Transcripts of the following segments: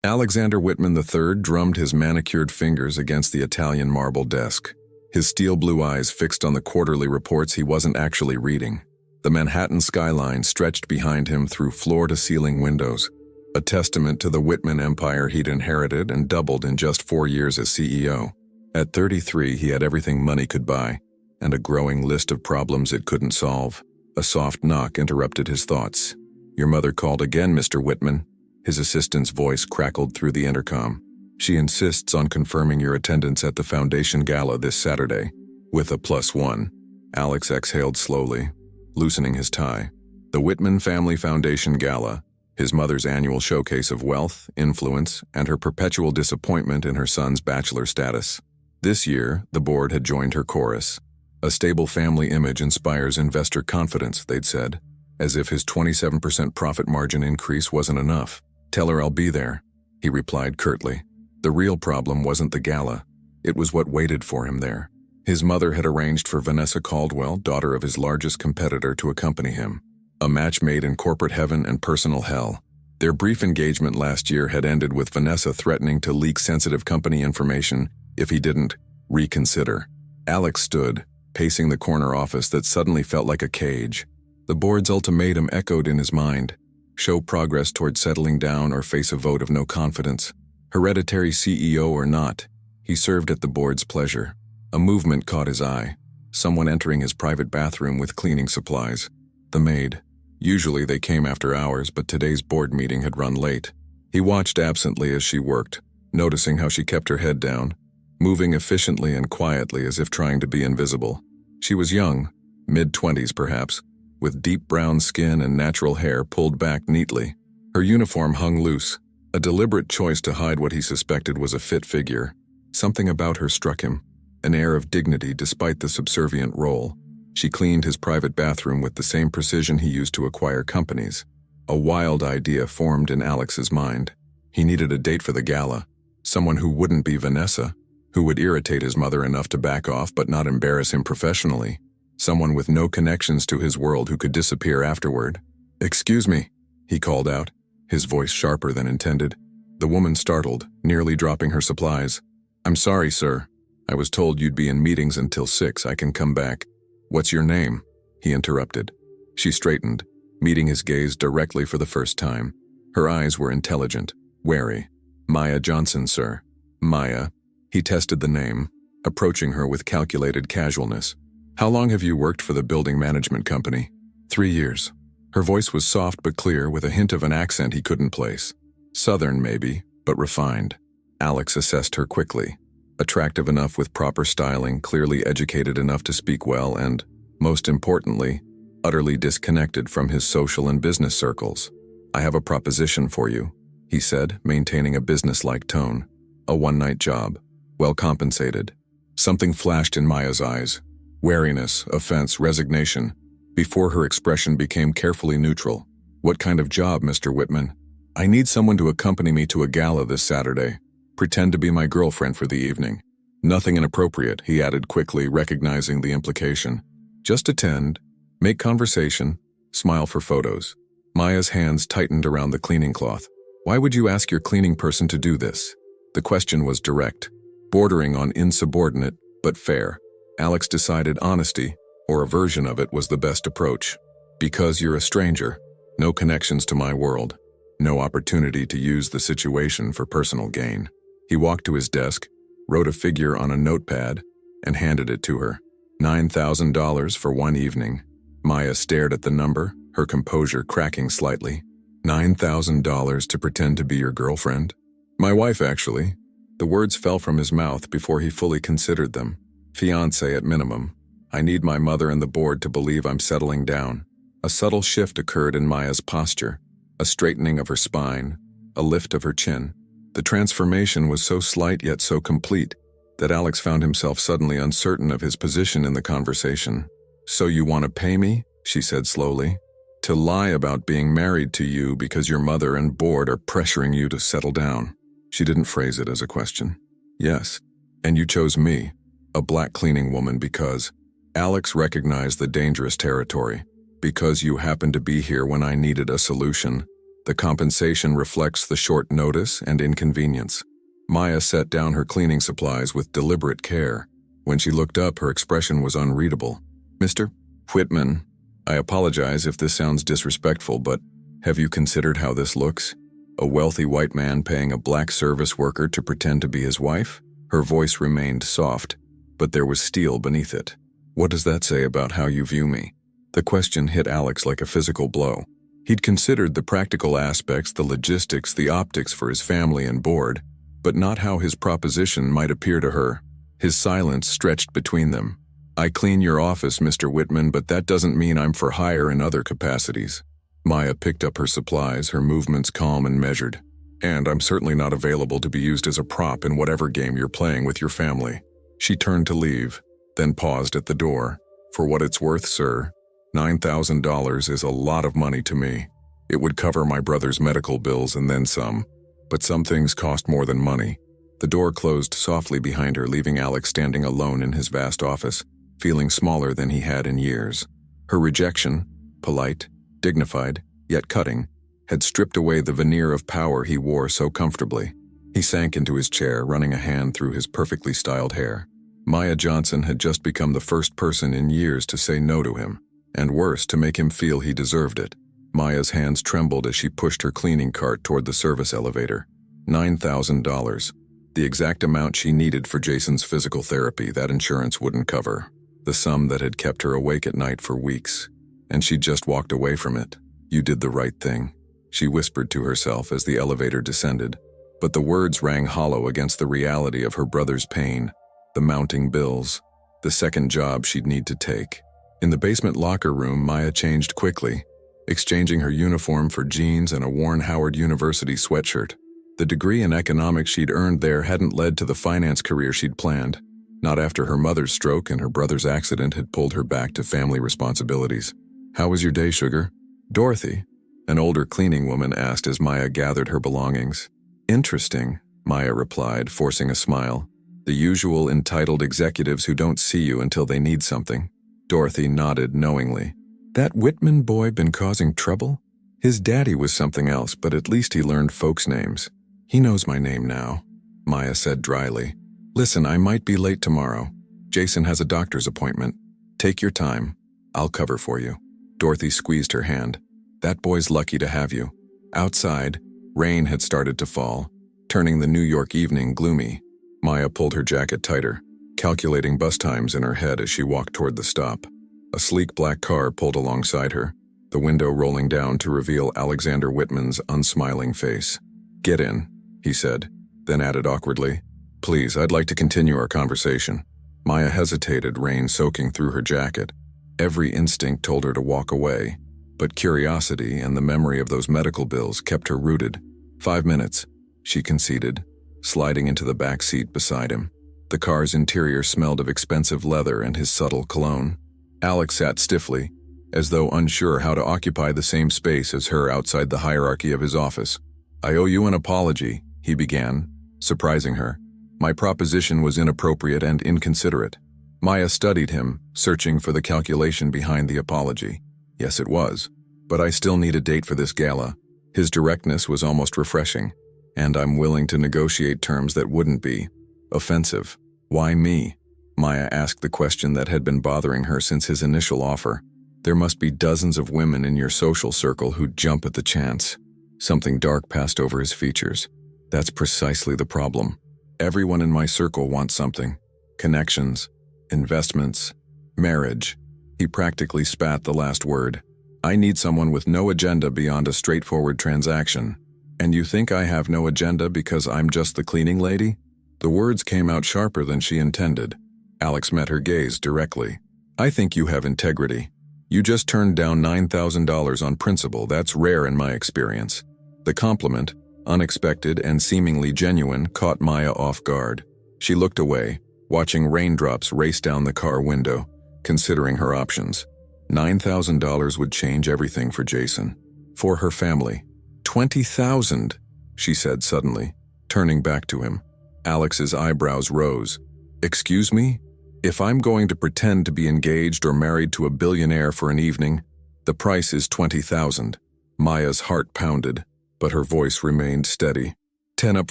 Alexander Whitman III drummed his manicured fingers against the Italian marble desk, his steel blue eyes fixed on the quarterly reports he wasn't actually reading. The Manhattan skyline stretched behind him through floor-to-ceiling windows, a testament to the Whitman empire he'd inherited and doubled in just 4 years as CEO. At 33, he had everything money could buy, and a growing list of problems it couldn't solve. A soft knock interrupted his thoughts. "Your mother called again, Mr. Whitman." His assistant's voice crackled through the intercom. "She insists on confirming your attendance at the Foundation Gala this Saturday, with a +1. Alex exhaled slowly, loosening his tie. The Whitman Family Foundation Gala, his mother's annual showcase of wealth, influence, and her perpetual disappointment in her son's bachelor status. This year, the board had joined her chorus. "A stable family image inspires investor confidence," they'd said, as if his 27% profit margin increase wasn't enough. "Tell her I'll be there," he replied curtly. The real problem wasn't the gala. It was what waited for him there. His mother had arranged for Vanessa Caldwell, daughter of his largest competitor, to accompany him. A match made in corporate heaven and personal hell. Their brief engagement last year had ended with Vanessa threatening to leak sensitive company information if he didn't reconsider. Alex stood, pacing the corner office that suddenly felt like a cage. The board's ultimatum echoed in his mind: show progress toward settling down or face a vote of no confidence. Hereditary CEO or not, he served at the board's pleasure. A movement caught his eye. Someone entering his private bathroom with cleaning supplies. The maid. Usually they came after hours, but today's board meeting had run late. He watched absently as she worked, noticing how she kept her head down, moving efficiently and quietly as if trying to be invisible. She was young, mid-20s perhaps, with deep brown skin and natural hair pulled back neatly. Her uniform hung loose, a deliberate choice to hide what he suspected was a fit figure. Something about her struck him, an air of dignity despite the subservient role. She cleaned his private bathroom with the same precision he used to acquire companies. A wild idea formed in Alex's mind. He needed a date for the gala, someone who wouldn't be Vanessa, who would irritate his mother enough to back off but not embarrass him professionally. Someone with no connections to his world who could disappear afterward. "Excuse me," he called out, his voice sharper than intended. The woman startled, nearly dropping her supplies. "I'm sorry, sir. I was told you'd be in meetings until 6. I can come back." "What's your name?" he interrupted. She straightened, meeting his gaze directly for the first time. Her eyes were intelligent, wary. "Maya Johnson, sir." "Maya." He tested the name, approaching her with calculated casualness. "How long have you worked for the building management company?" 3 years. Her voice was soft but clear, with a hint of an accent he couldn't place. Southern, maybe, but refined. Alex assessed her quickly. Attractive enough with proper styling, clearly educated enough to speak well, and, most importantly, utterly disconnected from his social and business circles. "I have a proposition for you," he said, maintaining a businesslike tone. "A one-night job. Well compensated." Something flashed in Maya's eyes. Wariness, offense, resignation, before her expression became carefully neutral. "What kind of job, Mr. Whitman?" "I need someone to accompany me to a gala this Saturday. Pretend to be my girlfriend for the evening." "Nothing inappropriate," he added quickly, recognizing the implication. "Just attend, make conversation, smile for photos." Maya's hands tightened around the cleaning cloth. "Why would you ask your cleaning person to do this?" The question was direct, bordering on insubordinate, but fair. Alex decided honesty, or a version of it, was the best approach. "Because you're a stranger, no connections to my world, no opportunity to use the situation for personal gain." He walked to his desk, wrote a figure on a notepad, and handed it to her. $9,000 for one evening. Maya stared at the number, her composure cracking slightly. $9,000 to pretend to be your girlfriend? "My wife, actually." The words fell from his mouth before he fully considered them. "Fiancé at minimum. I need my mother and the board to believe I'm settling down." A subtle shift occurred in Maya's posture, a straightening of her spine, a lift of her chin. The transformation was so slight yet so complete that Alex found himself suddenly uncertain of his position in the conversation. "So you want to pay me?" she said slowly. "To lie about being married to you because your mother and board are pressuring you to settle down." She didn't phrase it as a question. "Yes. And you chose me, a black cleaning woman, because..." Alex recognized the dangerous territory. "Because you happened to be here when I needed a solution." The compensation reflects the short notice and inconvenience. Maya set down her cleaning supplies with deliberate care. When she looked up, her expression was unreadable. "Mr. Whitman, I apologize if this sounds disrespectful, but have you considered how this looks? A wealthy white man paying a black service worker to pretend to be his wife?" Her voice remained soft, but there was steel beneath it. "What does that say about how you view me?" The question hit Alex like a physical blow. He'd considered the practical aspects, the logistics, the optics for his family and board, but not how his proposition might appear to her. His silence stretched between them. "I clean your office, Mr. Whitman, but that doesn't mean I'm for hire in other capacities." Maya picked up her supplies, her movements calm and measured. "And I'm certainly not available to be used as a prop in whatever game you're playing with your family." She turned to leave, then paused at the door. "For what it's worth, sir, $9,000 is a lot of money to me. It would cover my brother's medical bills and then some. But some things cost more than money." The door closed softly behind her, leaving Alex standing alone in his vast office, feeling smaller than he had in years. Her rejection, polite, dignified, yet cutting, had stripped away the veneer of power he wore so comfortably. He sank into his chair, running a hand through his perfectly styled hair. Maya Johnson had just become the first person in years to say no to him, and worse, to make him feel he deserved it. Maya's hands trembled as she pushed her cleaning cart toward the service elevator. $9,000. The exact amount she needed for Jason's physical therapy that insurance wouldn't cover. The sum that had kept her awake at night for weeks. And she'd just walked away from it. "You did the right thing," she whispered to herself as the elevator descended. But the words rang hollow against the reality of her brother's pain, the mounting bills, the second job she'd need to take. In the basement locker room, Maya changed quickly, exchanging her uniform for jeans and a worn Howard University sweatshirt. The degree in economics she'd earned there hadn't led to the finance career she'd planned, not after her mother's stroke and her brother's accident had pulled her back to family responsibilities. "How was your day, sugar?" Dorothy, an older cleaning woman, asked as Maya gathered her belongings. "Interesting," Maya replied, forcing a smile. "The usual entitled executives who don't see you until they need something." Dorothy nodded knowingly. "That Whitman boy been causing trouble?" "His daddy was something else, but at least he learned folks' names." "He knows my name now," Maya said dryly. "Listen, I might be late tomorrow. Jason has a doctor's appointment. Take your time. I'll cover for you." Dorothy squeezed her hand. "That boy's lucky to have you." Outside, rain had started to fall, turning the New York evening gloomy. Maya pulled her jacket tighter, calculating bus times in her head as she walked toward the stop. A sleek black car pulled alongside her, the window rolling down to reveal Alexander Whitman's unsmiling face. "Get in," he said, then added awkwardly, "Please, I'd like to continue our conversation." Maya hesitated, rain soaking through her jacket. Every instinct told her to walk away, but curiosity and the memory of those medical bills kept her rooted. 5 minutes, she conceded, sliding into the back seat beside him. The car's interior smelled of expensive leather and his subtle cologne. Alex sat stiffly, as though unsure how to occupy the same space as her outside the hierarchy of his office. "I owe you an apology," he began, surprising her. "My proposition was inappropriate and inconsiderate." Maya studied him, searching for the calculation behind the apology. "Yes, it was. But I still need a date for this gala." His directness was almost refreshing. "And I'm willing to negotiate terms that wouldn't be offensive." "Why me?" Maya asked the question that had been bothering her since his initial offer. "There must be dozens of women in your social circle who'd jump at the chance." Something dark passed over his features. "That's precisely the problem. Everyone in my circle wants something. Connections, investments, marriage." He practically spat the last word. "I need someone with no agenda beyond a straightforward transaction. And you think I have no agenda because I'm just the cleaning lady?" The words came out sharper than she intended. Alex met her gaze directly. "I think you have integrity. You just turned down $9,000 on principle. That's rare in my experience." The compliment, unexpected and seemingly genuine, caught Maya off guard. She looked away, watching raindrops race down the car window, considering her options. $9,000 would change everything for Jason. For her family. $20,000, she said suddenly, turning back to him. Alex's eyebrows rose. "Excuse me? If I'm going to pretend to be engaged or married to a billionaire for an evening, the price is $20,000. Maya's heart pounded. but her voice remained steady. 10 up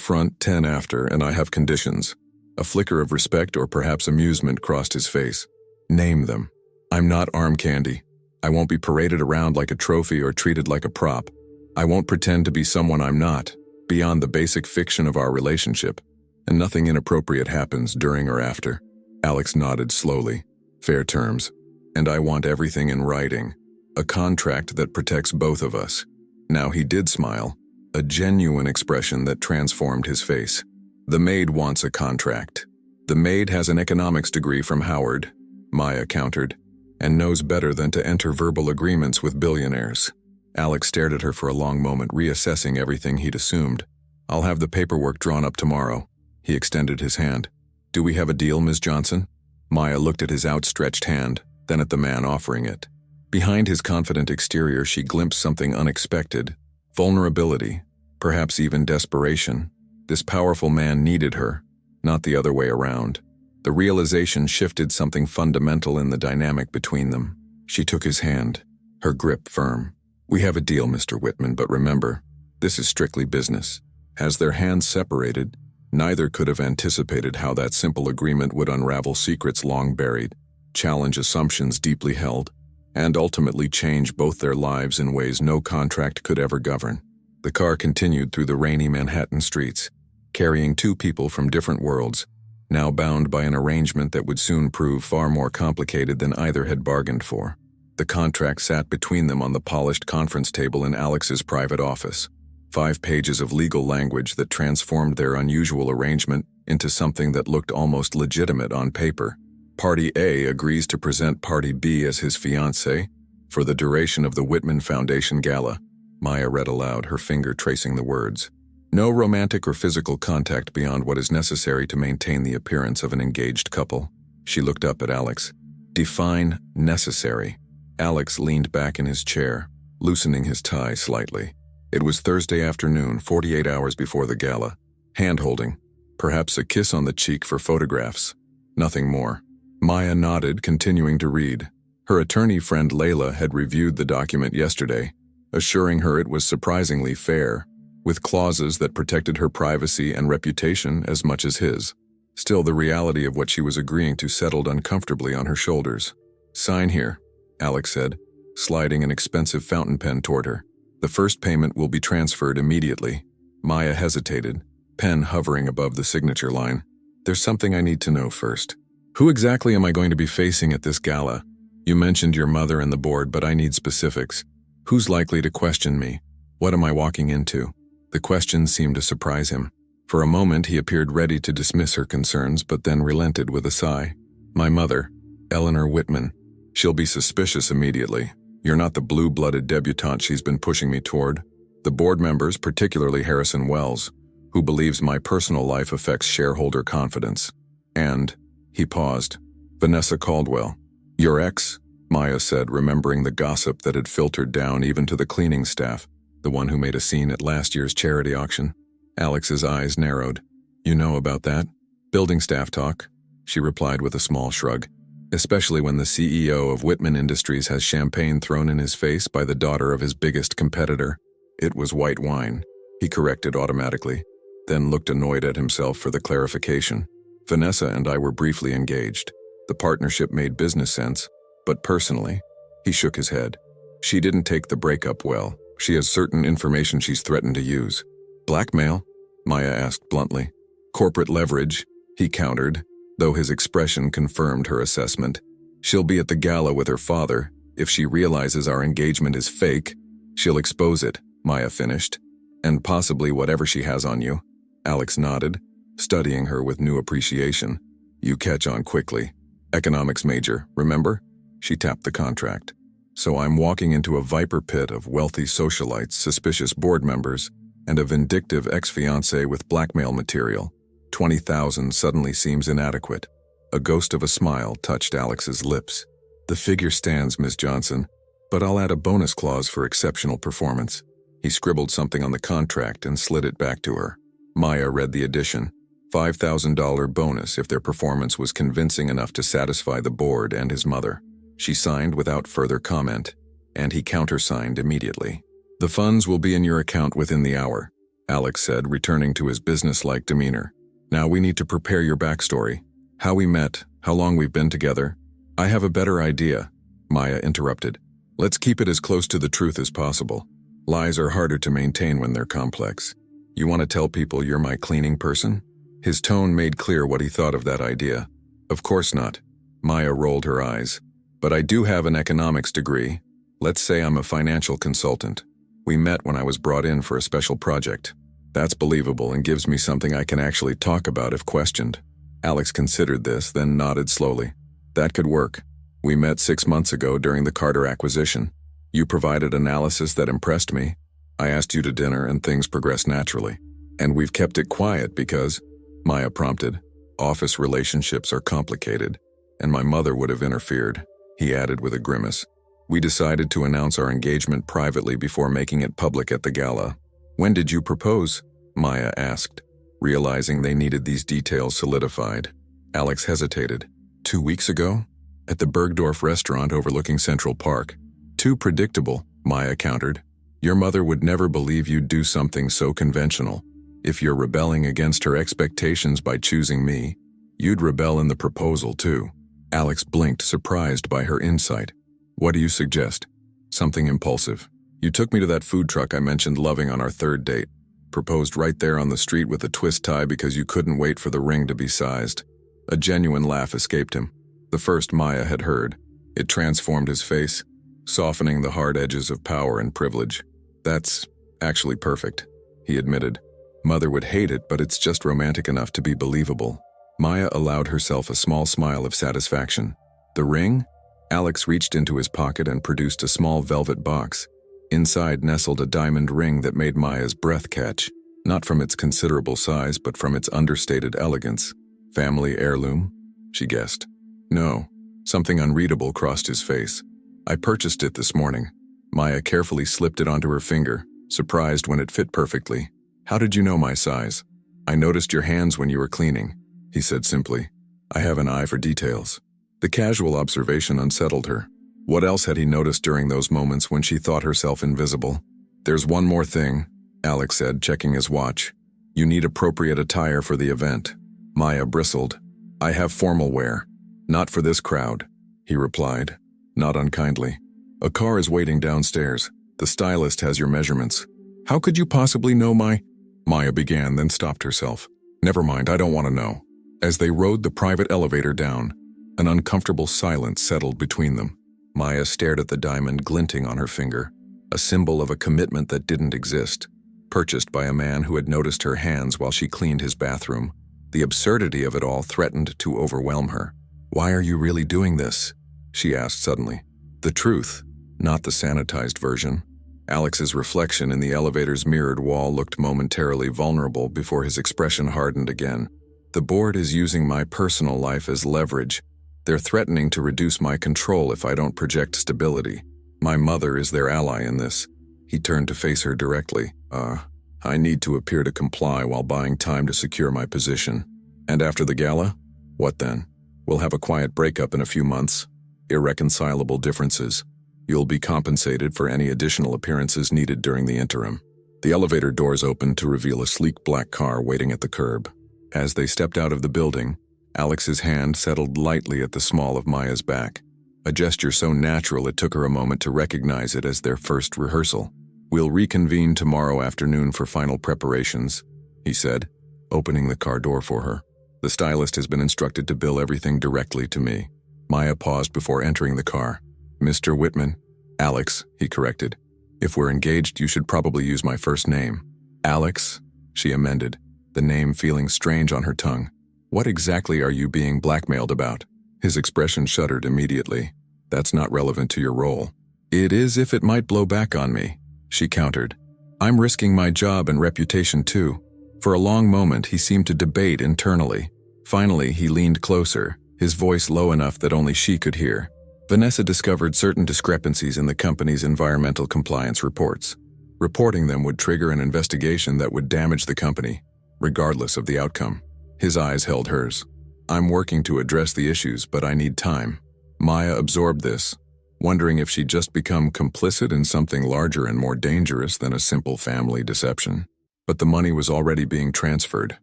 front, 10 after, and I have conditions. A flicker of respect or perhaps amusement crossed his face. Name them. I'm not arm candy. I won't be paraded around like a trophy or treated like a prop. I won't pretend to be someone I'm not, beyond the basic fiction of our relationship. And nothing inappropriate happens during or after. Alex nodded slowly. Fair terms. And I want everything in writing. A contract that protects both of us. Now he did smile, a genuine expression that transformed his face. The maid wants a contract. The maid has an economics degree from Howard, Maya countered, and knows better than to enter verbal agreements with billionaires. Alex stared at her for a long moment, reassessing everything he'd assumed. I'll have the paperwork drawn up tomorrow. He extended his hand. Do we have a deal, Ms. Johnson? Maya looked at his outstretched hand, then at the man offering it. Behind his confident exterior, she glimpsed something unexpected. Vulnerability, perhaps even desperation. This powerful man needed her, not the other way around. The realization shifted something fundamental in the dynamic between them. She took his hand, her grip firm. We have a deal, Mr. Whitman, but remember, this is strictly business. As their hands separated, neither could have anticipated how that simple agreement would unravel secrets long buried, challenge assumptions deeply held, and ultimately change both their lives in ways no contract could ever govern. The car continued through the rainy Manhattan streets, carrying two people from different worlds, now bound by an arrangement that would soon prove far more complicated than either had bargained for. The contract sat between them on the polished conference table in Alex's private office. 5 pages of legal language that transformed their unusual arrangement into something that looked almost legitimate on paper. Party A agrees to present Party B as his fiancée for the duration of the Whitman Foundation Gala. Maya read aloud, her finger tracing the words. No romantic or physical contact beyond what is necessary to maintain the appearance of an engaged couple. She looked up at Alex. Define necessary. Alex leaned back in his chair, loosening his tie slightly. It was Thursday afternoon, 48 hours before the gala. Hand-holding, perhaps a kiss on the cheek for photographs. Nothing more. Maya nodded, continuing to read. Her attorney friend Layla had reviewed the document yesterday, assuring her it was surprisingly fair, with clauses that protected her privacy and reputation as much as his. Still, the reality of what she was agreeing to settled uncomfortably on her shoulders. Sign here, Alex said, sliding an expensive fountain pen toward her. The first payment will be transferred immediately. Maya hesitated, pen hovering above the signature line. There's something I need to know first. Who exactly am I going to be facing at this gala? You mentioned your mother and the board, but I need specifics. Who's likely to question me? What am I walking into? The question seemed to surprise him. For a moment, he appeared ready to dismiss her concerns, but then relented with a sigh. My mother, Eleanor Whitman. She'll be suspicious immediately. You're not the blue-blooded debutante she's been pushing me toward. The board members, particularly Harrison Wells, who believes my personal life affects shareholder confidence. And, he paused, Vanessa Caldwell. Your ex? Maya said, remembering the gossip that had filtered down even to the cleaning staff, the one who made a scene at last year's charity auction. Alex's eyes narrowed. You know about that? Building staff talk, she replied with a small shrug. Especially when the CEO of Whitman Industries has champagne thrown in his face by the daughter of his biggest competitor. It was white wine, he corrected automatically, then looked annoyed at himself for the clarification. Vanessa and I were briefly engaged. The partnership made business sense, but personally, he shook his head. She didn't take the breakup well. She has certain information she's threatened to use. Blackmail? Maya asked bluntly. Corporate leverage, he countered, though his expression confirmed her assessment. She'll be at the gala with her father. If she realizes our engagement is fake, she'll expose it, Maya finished. And possibly whatever she has on you. Alex nodded, studying her with new appreciation. You catch on quickly. Economics major, remember? She tapped the contract. So I'm walking into a viper pit of wealthy socialites, suspicious board members, and a vindictive ex-fiancé with blackmail material. 20,000 suddenly seems inadequate. A ghost of a smile touched Alex's lips. The figure stands, Ms. Johnson, but I'll add a bonus clause for exceptional performance. He scribbled something on the contract and slid it back to her. Maya read the addition. $5,000 bonus if their performance was convincing enough to satisfy the board and his mother. She signed without further comment, and he countersigned immediately. The funds will be in your account within the hour, Alex said, returning to his businesslike demeanor. Now we need to prepare your backstory. How we met, how long we've been together. I have a better idea, Maya interrupted. Let's keep it as close to the truth as possible. Lies are harder to maintain when they're complex. You want to tell people you're my cleaning person? His tone made clear what he thought of that idea. Of course not. Maya rolled her eyes. But I do have an economics degree. Let's say I'm a financial consultant. We met when I was brought in for a special project. That's believable and gives me something I can actually talk about if questioned. Alex considered this, then nodded slowly. That could work. We met 6 months ago during the Carter acquisition. You provided analysis that impressed me. I asked you to dinner and things progressed naturally. And we've kept it quiet because, Maya prompted, office relationships are complicated, and my mother would have interfered, he added with a grimace. We decided to announce our engagement privately before making it public at the gala. When did you propose? Maya asked, realizing they needed these details solidified. Alex hesitated. 2 weeks ago? At the Bergdorf restaurant overlooking Central Park. Too predictable, Maya countered. Your mother would never believe you'd do something so conventional. If you're rebelling against her expectations by choosing me, you'd rebel in the proposal too. Alex blinked, surprised by her insight. What do you suggest? Something impulsive. You took me to that food truck I mentioned loving on our third date. Proposed right there on the street with a twist tie because you couldn't wait for the ring to be sized. A genuine laugh escaped him. The first Maya had heard. It transformed his face, softening the hard edges of power and privilege. That's actually perfect, he admitted. Mother would hate it, but it's just romantic enough to be believable. Maya allowed herself a small smile of satisfaction. The ring? Alex reached into his pocket and produced a small velvet box. Inside nestled a diamond ring that made Maya's breath catch, not from its considerable size, but from its understated elegance. Family heirloom? She guessed. No. Something unreadable crossed his face. I purchased it this morning. Maya carefully slipped it onto her finger, surprised when it fit perfectly. How did you know my size? I noticed your hands when you were cleaning, he said simply. I have an eye for details. The casual observation unsettled her. What else had he noticed during those moments when she thought herself invisible? There's one more thing, Alex said, checking his watch. You need appropriate attire for the event. Maya bristled. I have formal wear. Not for this crowd, he replied, not unkindly. A car is waiting downstairs. The stylist has your measurements. How could you possibly know Maya began, then stopped herself. Never mind, I don't want to know. As they rode the private elevator down, an uncomfortable silence settled between them. Maya stared at the diamond glinting on her finger, a symbol of a commitment that didn't exist, purchased by a man who had noticed her hands while she cleaned his bathroom. The absurdity of it all threatened to overwhelm her. Why are you really doing this? She asked suddenly. The truth, not the sanitized version. Alex's reflection in the elevator's mirrored wall looked momentarily vulnerable before his expression hardened again. The board is using my personal life as leverage. They're threatening to reduce my control if I don't project stability. My mother is their ally in this. He turned to face her directly. I need to appear to comply while buying time to secure my position. And after the gala? What then? We'll have a quiet breakup in a few months. Irreconcilable differences. You'll be compensated for any additional appearances needed during the interim. The elevator doors opened to reveal a sleek black car waiting at the curb. As they stepped out of the building, Alex's hand settled lightly at the small of Maya's back, a gesture so natural it took her a moment to recognize it as their first rehearsal. We'll reconvene tomorrow afternoon for final preparations, he said, opening the car door for her. The stylist has been instructed to bill everything directly to me. Maya paused before entering the car. Mr. Whitman. Alex, he corrected. If we're engaged, you should probably use my first name. Alex, she amended, the name feeling strange on her tongue. What exactly are you being blackmailed about? His expression shuddered immediately. That's not relevant to your role. It is if it might blow back on me, she countered. I'm risking my job and reputation too. For a long moment, he seemed to debate internally. Finally, he leaned closer, his voice low enough that only she could hear. Vanessa discovered certain discrepancies in the company's environmental compliance reports. Reporting them would trigger an investigation that would damage the company, regardless of the outcome. His eyes held hers. I'm working to address the issues, but I need time. Maya absorbed this. wondering if she'd just become complicit in something larger and more dangerous than a simple family deception. But the money was already being transferred,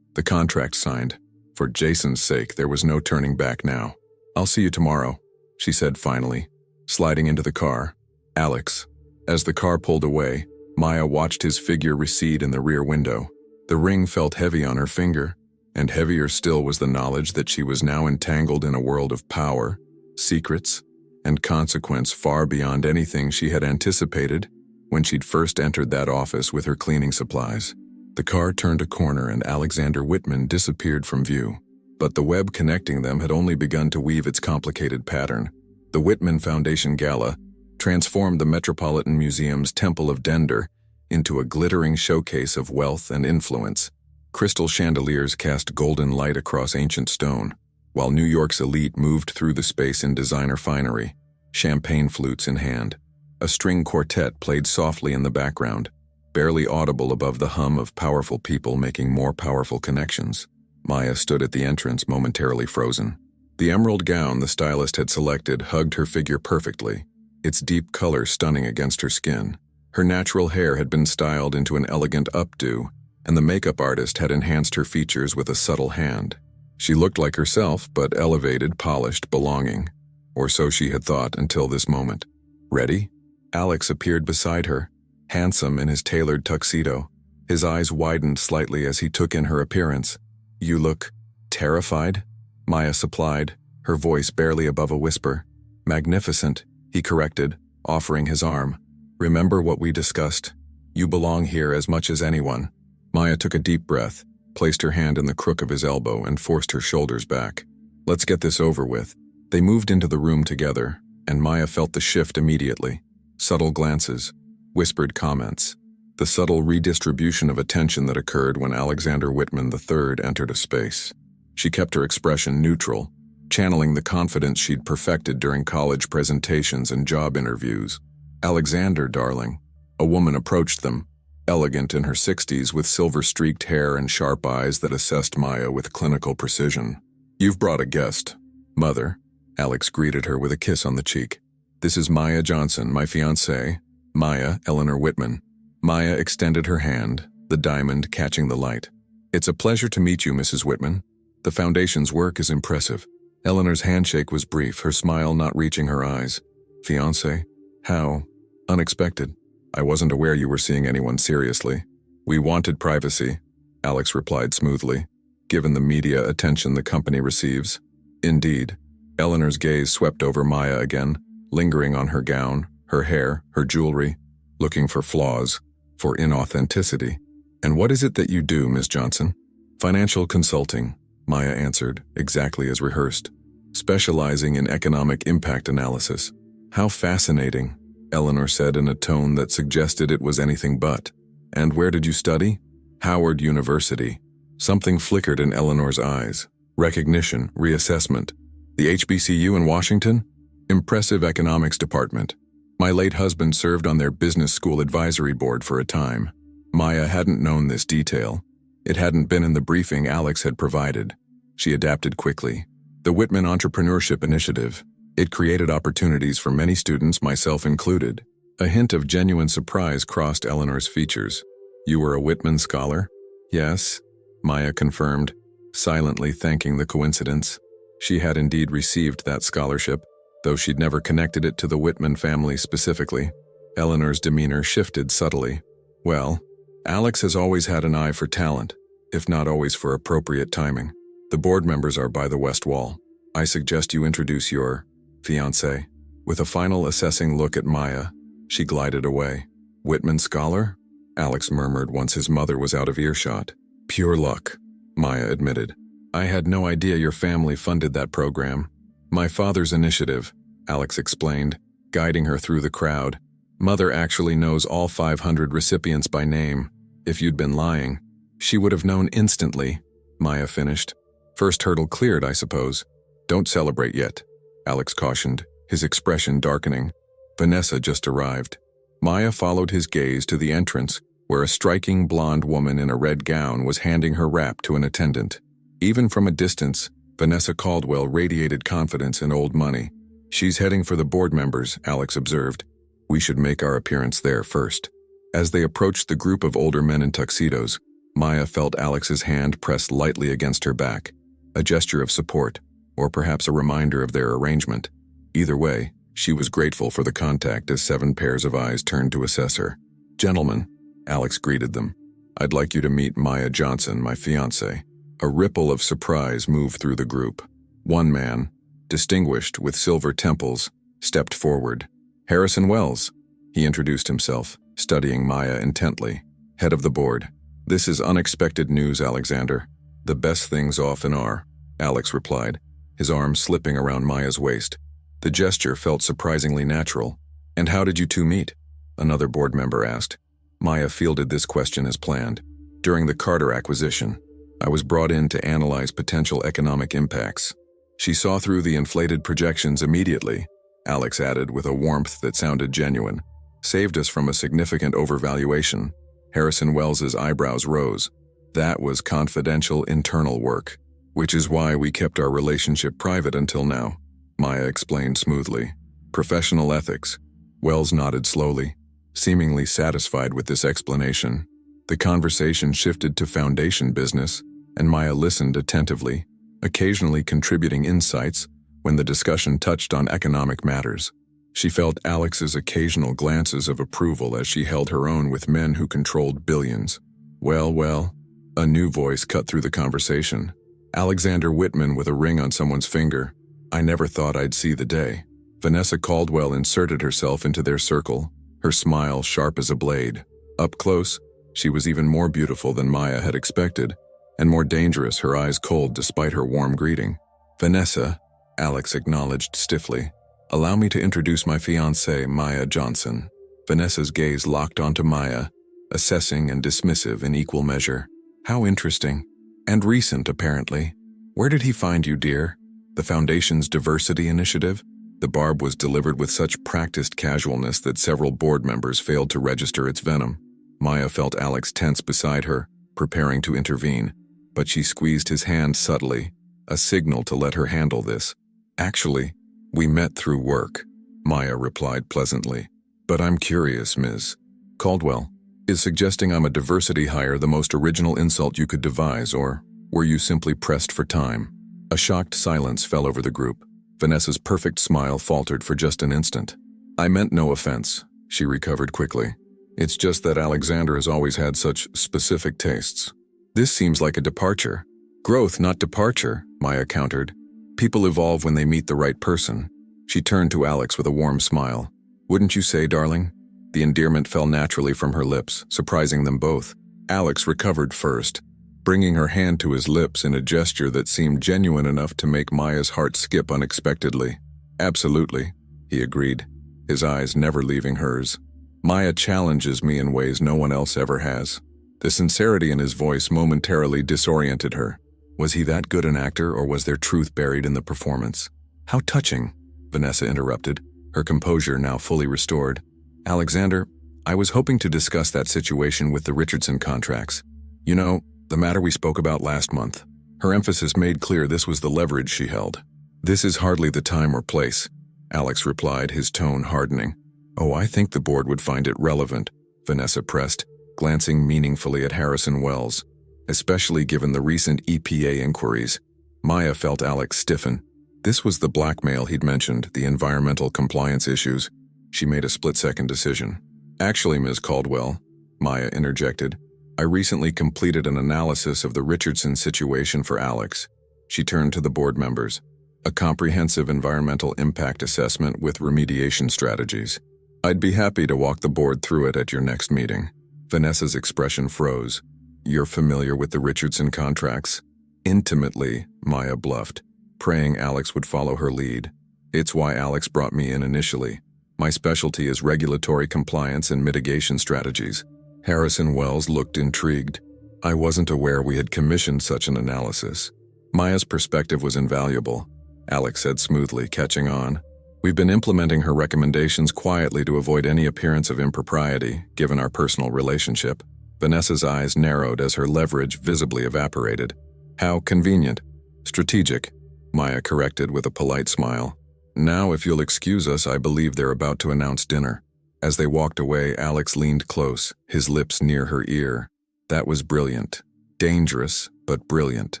the contract signed. For Jason's sake, there was no turning back now. "I'll see you tomorrow," she said finally, sliding into the car. "Alex." As the car pulled away, Maya watched his figure recede in the rear window. The ring felt heavy on her finger, and heavier still was the knowledge that she was now entangled in a world of power, secrets, and consequence far beyond anything she had anticipated when she'd first entered that office with her cleaning supplies. The car turned a corner and Alexander Whitman disappeared from view. But the web connecting them had only begun to weave its complicated pattern. The Whitman Foundation Gala transformed the Metropolitan Museum's Temple of Dender into a glittering showcase of wealth and influence. Crystal chandeliers cast golden light across ancient stone, while New York's elite moved through the space in designer finery, champagne flutes in hand. A string quartet played softly in the background, barely audible above the hum of powerful people making more powerful connections. Maya stood at the entrance, momentarily frozen. The emerald gown the stylist had selected hugged her figure perfectly, its deep color stunning against her skin. Her natural hair had been styled into an elegant updo, and the makeup artist had enhanced her features with a subtle hand. She looked like herself, but elevated, polished, belonging. Or so she had thought until this moment. "Ready?" Alex appeared beside her, handsome in his tailored tuxedo. His eyes widened slightly as he took in her appearance. "You look terrified?" Maya supplied, her voice barely above a whisper. "Magnificent," he corrected, offering his arm. "Remember what we discussed. You belong here as much as anyone." Maya took a deep breath, placed her hand in the crook of his elbow, and forced her shoulders back. "Let's get this over with." They moved into the room together, and Maya felt the shift immediately. Subtle glances, whispered comments, the subtle redistribution of attention that occurred when Alexander Whitman III entered a space. She kept her expression neutral, channeling the confidence she'd perfected during college presentations and job interviews. "Alexander, darling." A woman approached them, elegant in her 60s with silver-streaked hair and sharp eyes that assessed Maya with clinical precision. "You've brought a guest, Mother." Alex greeted her with a kiss on the cheek. "This is Maya Johnson, my fiancée, Maya Eleanor Whitman." Maya extended her hand, the diamond catching the light. "It's a pleasure to meet you, Mrs. Whitman. The Foundation's work is impressive." Eleanor's handshake was brief, her smile not reaching her eyes. "Fiancé? How? Unexpected. I wasn't aware you were seeing anyone seriously." "We wanted privacy," Alex replied smoothly, "given the media attention the company receives." "Indeed." Eleanor's gaze swept over Maya again, lingering on her gown, her hair, her jewelry, looking for flaws, for inauthenticity. "And what is it that you do, Miss Johnson?" "Financial consulting," Maya answered, exactly as rehearsed, "specializing in economic impact analysis." "How fascinating," Eleanor said in a tone that suggested it was anything but. "And where did you study?" "Howard University." Something flickered in Eleanor's eyes. "Recognition, reassessment. The HBCU in Washington? Impressive economics department. My late husband served on their business school advisory board for a time." Maya hadn't known this detail. It hadn't been in the briefing Alex had provided. She adapted quickly. "The Whitman Entrepreneurship Initiative. It created opportunities for many students, myself included." A hint of genuine surprise crossed Eleanor's features. "You were a Whitman scholar?" "Yes," Maya confirmed, silently thanking the coincidence. She had indeed received that scholarship, though she'd never connected it to the Whitman family specifically. Eleanor's demeanor shifted subtly. "Well, Alex has always had an eye for talent, if not always for appropriate timing. The board members are by the west wall. I suggest you introduce your fiancé." With a final assessing look at Maya, she glided away. "Whitman scholar?" Alex murmured once his mother was out of earshot. "Pure luck," Maya admitted. "I had no idea your family funded that program." "My father's initiative," Alex explained, guiding her through the crowd. "Mother actually knows all 500 recipients by name. If you'd been lying, she would have known instantly," Maya finished. "First hurdle cleared, I suppose." "Don't celebrate yet," Alex cautioned, his expression darkening. Vanessa just arrived. Maya followed his gaze to the entrance, where a striking blonde woman in a red gown was handing her wrap to an attendant. Even from a distance, Vanessa Caldwell radiated confidence and old money. She's heading for the board members, Alex observed. We should make our appearance there first. As they approached the group of older men in tuxedos, Maya felt Alex's hand pressed lightly against her back, a gesture of support, or perhaps a reminder of their arrangement. Either way, she was grateful for the contact as 7 pairs of eyes turned to assess her. Gentlemen, Alex greeted them. I'd like you to meet Maya Johnson, my fiancée. A ripple of surprise moved through the group. One man, distinguished with silver temples, stepped forward. Harrison Wells, he introduced himself, studying Maya intently. Head of the board. This is unexpected news, Alexander. The best things often are, Alex replied, his arm slipping around Maya's waist. The gesture felt surprisingly natural. And how did you two meet? Another board member asked. Maya fielded this question as planned. During the Carter acquisition, I was brought in to analyze potential economic impacts. She saw through the inflated projections immediately, Alex added with a warmth that sounded genuine. Saved us from a significant overvaluation. Harrison Wells's eyebrows rose. That was confidential internal work, which is why we kept our relationship private until now, Maya explained smoothly. Professional ethics. Wells nodded slowly, seemingly satisfied with this explanation. The conversation shifted to foundation business, and Maya listened attentively, occasionally contributing insights when the discussion touched on economic matters. She felt Alex's occasional glances of approval as she held her own with men who controlled billions. Well, a new voice cut through the conversation. Alexander Whitman with a ring on someone's finger. I never thought I'd see the day. Vanessa Caldwell inserted herself into their circle, her smile sharp as a blade. Up close, she was even more beautiful than Maya had expected, and more dangerous, her eyes cold despite her warm greeting. Vanessa, Alex acknowledged stiffly. Allow me to introduce my fiancée, Maya Johnson. Vanessa's gaze locked onto Maya, assessing and dismissive in equal measure. How interesting. And recent, apparently. Where did he find you, dear? The Foundation's diversity initiative? The barb was delivered with such practiced casualness that several board members failed to register its venom. Maya felt Alex tense beside her, preparing to intervene, but she squeezed his hand subtly, a signal to let her handle this. Actually, we met through work, Maya replied pleasantly. But I'm curious, Ms. Caldwell. Is suggesting I'm a diversity hire the most original insult you could devise, or were you simply pressed for time? A shocked silence fell over the group. Vanessa's perfect smile faltered for just an instant. I meant no offense, she recovered quickly. It's just that Alexander has always had such specific tastes. This seems like a departure. Growth, not departure, Maya countered. People evolve when they meet the right person. She turned to Alex with a warm smile. Wouldn't you say, darling? The endearment fell naturally from her lips, surprising them both. Alex recovered first, bringing her hand to his lips in a gesture that seemed genuine enough to make Maya's heart skip unexpectedly. Absolutely, he agreed, his eyes never leaving hers. Maya challenges me in ways no one else ever has. The sincerity in his voice momentarily disoriented her. Was he that good an actor, or was there truth buried in the performance? How touching, Vanessa interrupted, her composure now fully restored. Alexander, I was hoping to discuss that situation with the Richardson contracts. You know, the matter we spoke about last month. Her emphasis made clear this was the leverage she held. This is hardly the time or place, Alex replied, his tone hardening. Oh, I think the board would find it relevant, Vanessa pressed, glancing meaningfully at Harrison Wells, especially given the recent EPA inquiries. Maya felt Alex stiffen. This was the blackmail he'd mentioned, the environmental compliance issues. She made a split-second decision. Actually, Ms. Caldwell, Maya interjected, I recently completed an analysis of the Richardson situation for Alex. She turned to the board members. A comprehensive environmental impact assessment with remediation strategies. I'd be happy to walk the board through it at your next meeting. Vanessa's expression froze. You're familiar with the Richardson contracts? Intimately, Maya bluffed, praying Alex would follow her lead. It's why Alex brought me in initially. My specialty is regulatory compliance and mitigation strategies. Harrison Wells looked intrigued. I wasn't aware we had commissioned such an analysis. Maya's perspective was invaluable, Alex said smoothly, catching on. We've been implementing her recommendations quietly to avoid any appearance of impropriety, given our personal relationship. Vanessa's eyes narrowed as her leverage visibly evaporated. How convenient. Strategic, Maya corrected with a polite smile. Now, if you'll excuse us, I believe they're about to announce dinner. As they walked away, Alex leaned close, his lips near her ear. That was brilliant. Dangerous, but brilliant.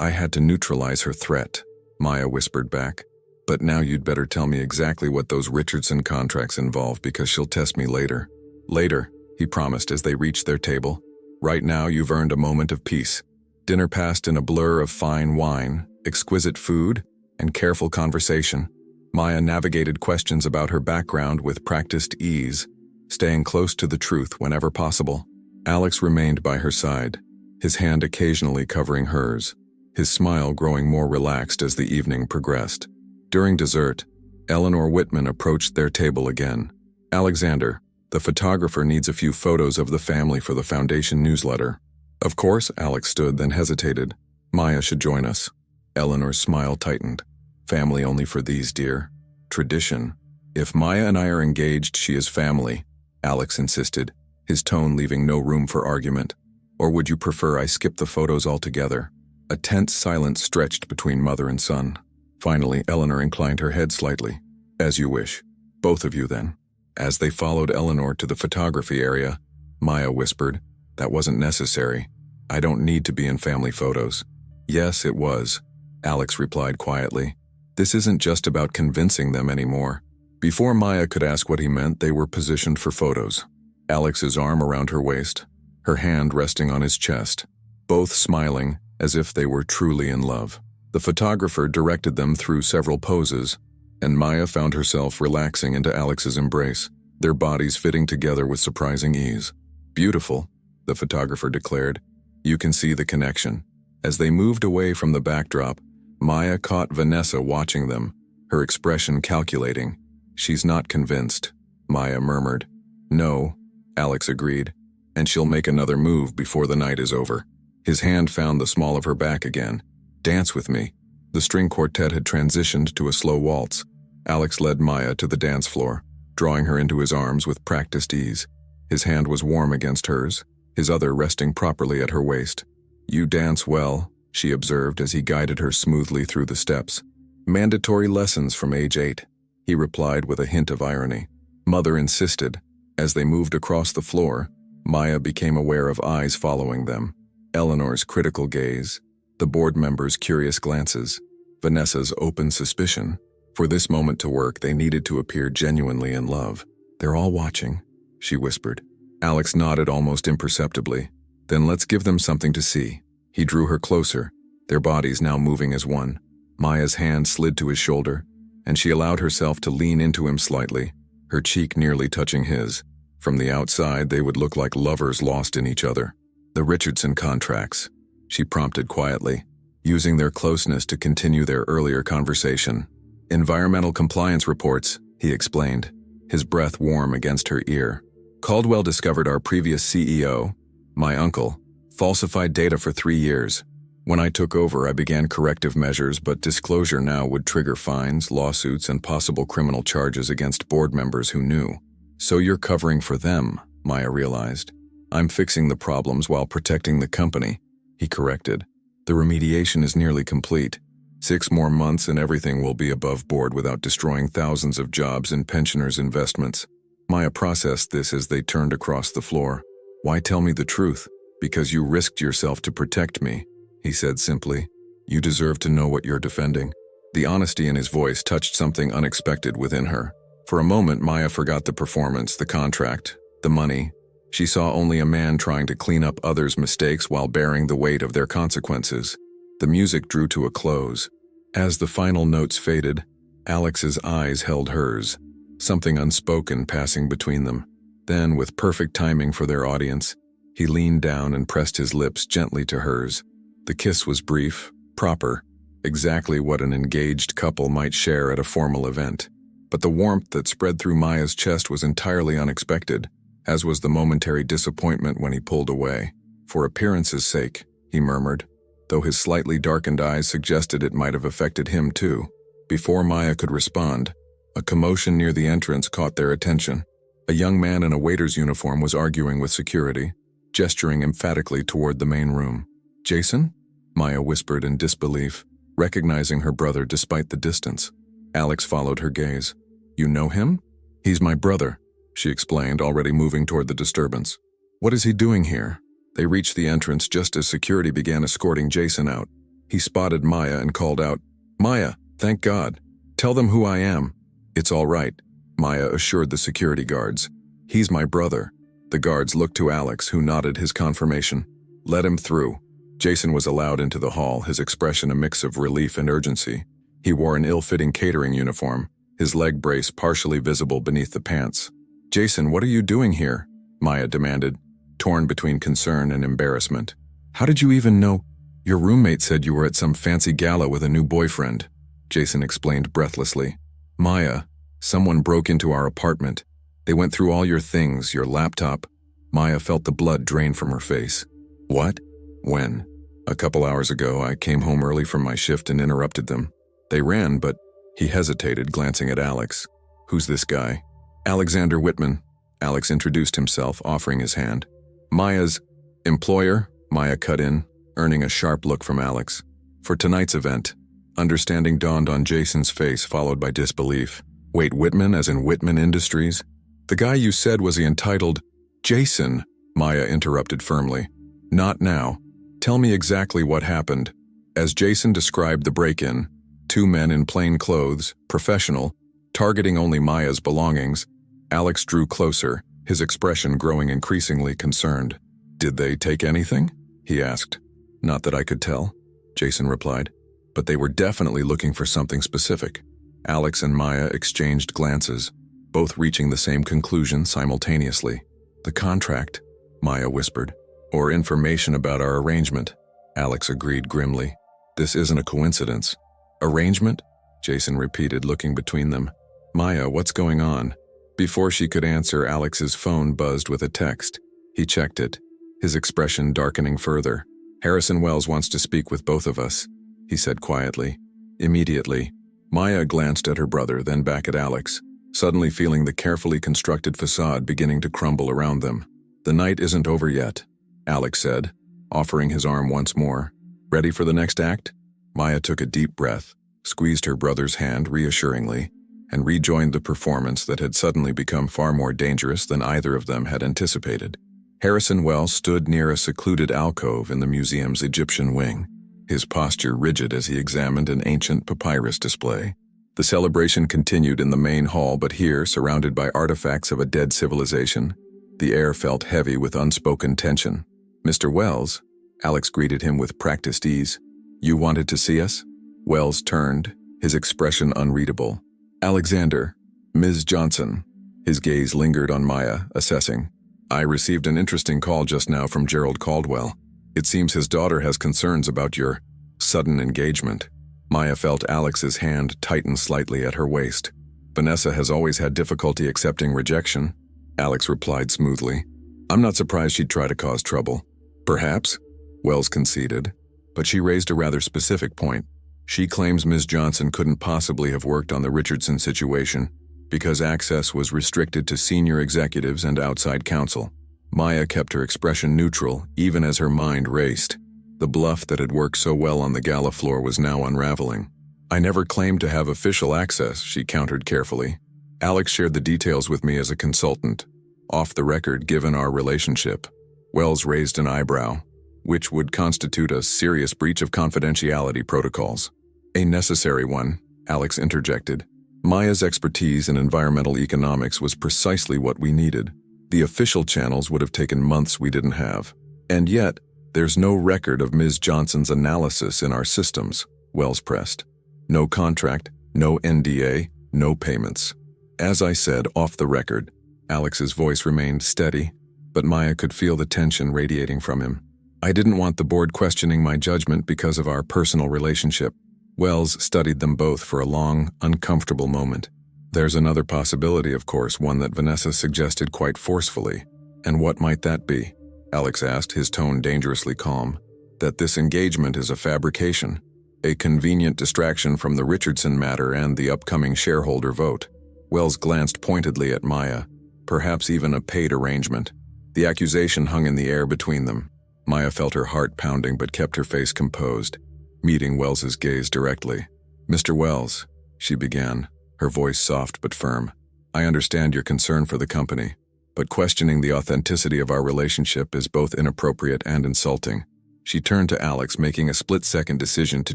I had to neutralize her threat, Maya whispered back. But now you'd better tell me exactly what those Richardson contracts involve, because she'll test me later. Later, he promised as they reached their table. Right now, you've earned a moment of peace. Dinner passed in a blur of fine wine, exquisite food, and careful conversation. Maya navigated questions about her background with practiced ease, staying close to the truth whenever possible. Alex remained by her side, his hand occasionally covering hers, his smile growing more relaxed as the evening progressed. During dessert, Eleanor Whitman approached their table again. Alexander, the photographer, needs a few photos of the family for the Foundation newsletter. Of course, Alex stood, then hesitated. Maya should join us. Eleanor's smile tightened. Family only for these, dear. Tradition. If Maya and I are engaged, she is family, Alex insisted, his tone leaving no room for argument. Or would you prefer I skip the photos altogether? A tense silence stretched between mother and son. Finally, Eleanor inclined her head slightly. As you wish. Both of you, then. As they followed Eleanor to the photography area, Maya whispered, "That wasn't necessary. I don't need to be in family photos." "Yes, it was," Alex replied quietly. "This isn't just about convincing them anymore." Before Maya could ask what he meant, they were positioned for photos. Alex's arm around her waist, her hand resting on his chest, both smiling as if they were truly in love. The photographer directed them through several poses, and Maya found herself relaxing into Alex's embrace, their bodies fitting together with surprising ease. "Beautiful," the photographer declared. "You can see the connection." As they moved away from the backdrop, Maya caught Vanessa watching them, her expression calculating. "She's not convinced," Maya murmured. "No," Alex agreed, "and she'll make another move before the night is over." His hand found the small of her back again. "Dance with me." The string quartet had transitioned to a slow waltz. Alex led Maya to the dance floor, drawing her into his arms with practiced ease. His hand was warm against hers, his other resting properly at her waist. "You dance well," she observed as he guided her smoothly through the steps. "Mandatory lessons from age 8, he replied with a hint of irony. Mother insisted. As they moved across the floor, Maya became aware of eyes following them. Eleanor's critical gaze, the board members' curious glances, Vanessa's open suspicion. For this moment to work, they needed to appear genuinely in love. "They're all watching," she whispered. Alex nodded almost imperceptibly. "Then let's give them something to see." He drew her closer, their bodies now moving as one. Maya's hand slid to his shoulder, and she allowed herself to lean into him slightly, her cheek nearly touching his. From the outside, they would look like lovers lost in each other. "The Richardson contracts," she prompted quietly, using their closeness to continue their earlier conversation. "Environmental compliance reports," he explained, his breath warm against her ear. "Caldwell discovered our previous CEO, my uncle, falsified data for 3 years. When I took over, I began corrective measures, but disclosure now would trigger fines, lawsuits, and possible criminal charges against board members who knew. So you're covering for them," Maya realized. "I'm fixing the problems while protecting the company," he corrected. "The remediation is nearly complete. 6 more months and everything will be above board without destroying thousands of jobs and pensioners' investments." Maya processed this as they turned across the floor. "Why tell me the truth?" "Because you risked yourself to protect me," he said simply. "You deserve to know what you're defending." The honesty in his voice touched something unexpected within her. For a moment, Maya forgot the performance, the contract, the money. She saw only a man trying to clean up others' mistakes while bearing the weight of their consequences. The music drew to a close. As the final notes faded, Alex's eyes held hers, something unspoken passing between them. Then, with perfect timing for their audience, he leaned down and pressed his lips gently to hers. The kiss was brief, proper, exactly what an engaged couple might share at a formal event. But the warmth that spread through Maya's chest was entirely unexpected, as was the momentary disappointment when he pulled away. "For appearance's sake," he murmured, though his slightly darkened eyes suggested it might have affected him too. Before Maya could respond, a commotion near the entrance caught their attention. A young man in a waiter's uniform was arguing with security, gesturing emphatically toward the main room. "Jason?" Maya whispered in disbelief, recognizing her brother despite the distance. Alex followed her gaze. You know him? He's my brother, she explained, already moving toward the disturbance. What is he doing here? They reached the entrance just as security began escorting Jason out. He spotted Maya and called out, Maya, thank God. Tell them who I am. It's all right, Maya assured the security guards. He's my brother. The guards looked to Alex, who nodded his confirmation. Let him through. Jason was allowed into the hall, his expression a mix of relief and urgency. He wore an ill-fitting catering uniform, his leg brace partially visible beneath the pants. Jason, what are you doing here? Maya demanded, torn between concern and embarrassment. How did you even know? Your roommate said you were at some fancy gala with a new boyfriend, Jason explained breathlessly. Maya, someone broke into our apartment. They went through all your things, your laptop. Maya felt the blood drain from her face. What? When? A couple hours ago, I came home early from my shift and interrupted them. They ran, but he hesitated, glancing at Alex. Who's this guy? Alexander Whitman. Alex introduced himself, offering his hand. Maya's employer, Maya cut in, earning a sharp look from Alex. For tonight's event, understanding dawned on Jason's face, followed by disbelief. Wait, Whitman as in Whitman Industries? The guy you said was he entitled Jason, Maya interrupted firmly. Not now. Tell me exactly what happened. As Jason described the break-in, two men in plain clothes, professional, targeting only Maya's belongings, Alex drew closer, his expression growing increasingly concerned. Did they take anything? He asked. Not that I could tell, Jason replied, but they were definitely looking for something specific. Alex and Maya exchanged glances, both reaching the same conclusion simultaneously. The contract, Maya whispered. Or information about our arrangement, Alex agreed grimly. This isn't a coincidence. Arrangement? Jason repeated, looking between them. Maya, what's going on? Before she could answer, Alex's phone buzzed with a text. He checked it, his expression darkening further. Harrison Wells wants to speak with both of us, he said quietly. Immediately, Maya glanced at her brother, then back at Alex, suddenly feeling the carefully constructed facade beginning to crumble around them. The night isn't over yet, Alex said, offering his arm once more. Ready for the next act? Maya took a deep breath, squeezed her brother's hand reassuringly, and rejoined the performance that had suddenly become far more dangerous than either of them had anticipated. Harrison Wells stood near a secluded alcove in the museum's Egyptian wing, his posture rigid as he examined an ancient papyrus display. The celebration continued in the main hall, but here, surrounded by artifacts of a dead civilization, the air felt heavy with unspoken tension. Mr. Wells, Alex greeted him with practiced ease. You wanted to see us? Wells turned, his expression unreadable. Alexander, Ms. Johnson. His gaze lingered on Maya, assessing. I received an interesting call just now from Gerald Caldwell. It seems his daughter has concerns about your sudden engagement. Maya felt Alex's hand tighten slightly at her waist. Vanessa has always had difficulty accepting rejection, Alex replied smoothly. I'm not surprised she'd try to cause trouble. Perhaps, Wells conceded, but she raised a rather specific point. She claims Ms. Johnson couldn't possibly have worked on the Richardson situation because access was restricted to senior executives and outside counsel. Maya kept her expression neutral, even as her mind raced. The bluff that had worked so well on the gala floor was now unraveling. I never claimed to have official access, she countered carefully. Alex shared the details with me as a consultant, off the record given our relationship. Wells raised an eyebrow, which would constitute a serious breach of confidentiality protocols. A necessary one, Alex interjected. Maya's expertise in environmental economics was precisely what we needed. The official channels would have taken months we didn't have. And yet, there's no record of Ms. Johnson's analysis in our systems, Wells pressed. No contract, no NDA, no payments. As I said, off the record, Alex's voice remained steady, but Maya could feel the tension radiating from him. I didn't want the board questioning my judgment because of our personal relationship. Wells studied them both for a long, uncomfortable moment. There's another possibility, of course, one that Vanessa suggested quite forcefully. And what might that be? Alex asked, his tone dangerously calm. That this engagement is a fabrication, a convenient distraction from the Richardson matter and the upcoming shareholder vote. Wells glanced pointedly at Maya, perhaps even a paid arrangement. The accusation hung in the air between them. Maya felt her heart pounding but kept her face composed, meeting Wells's gaze directly. Mr. Wells, she began, her voice soft but firm. "I understand your concern for the company, but questioning the authenticity of our relationship is both inappropriate and insulting." She turned to Alex, making a split-second decision to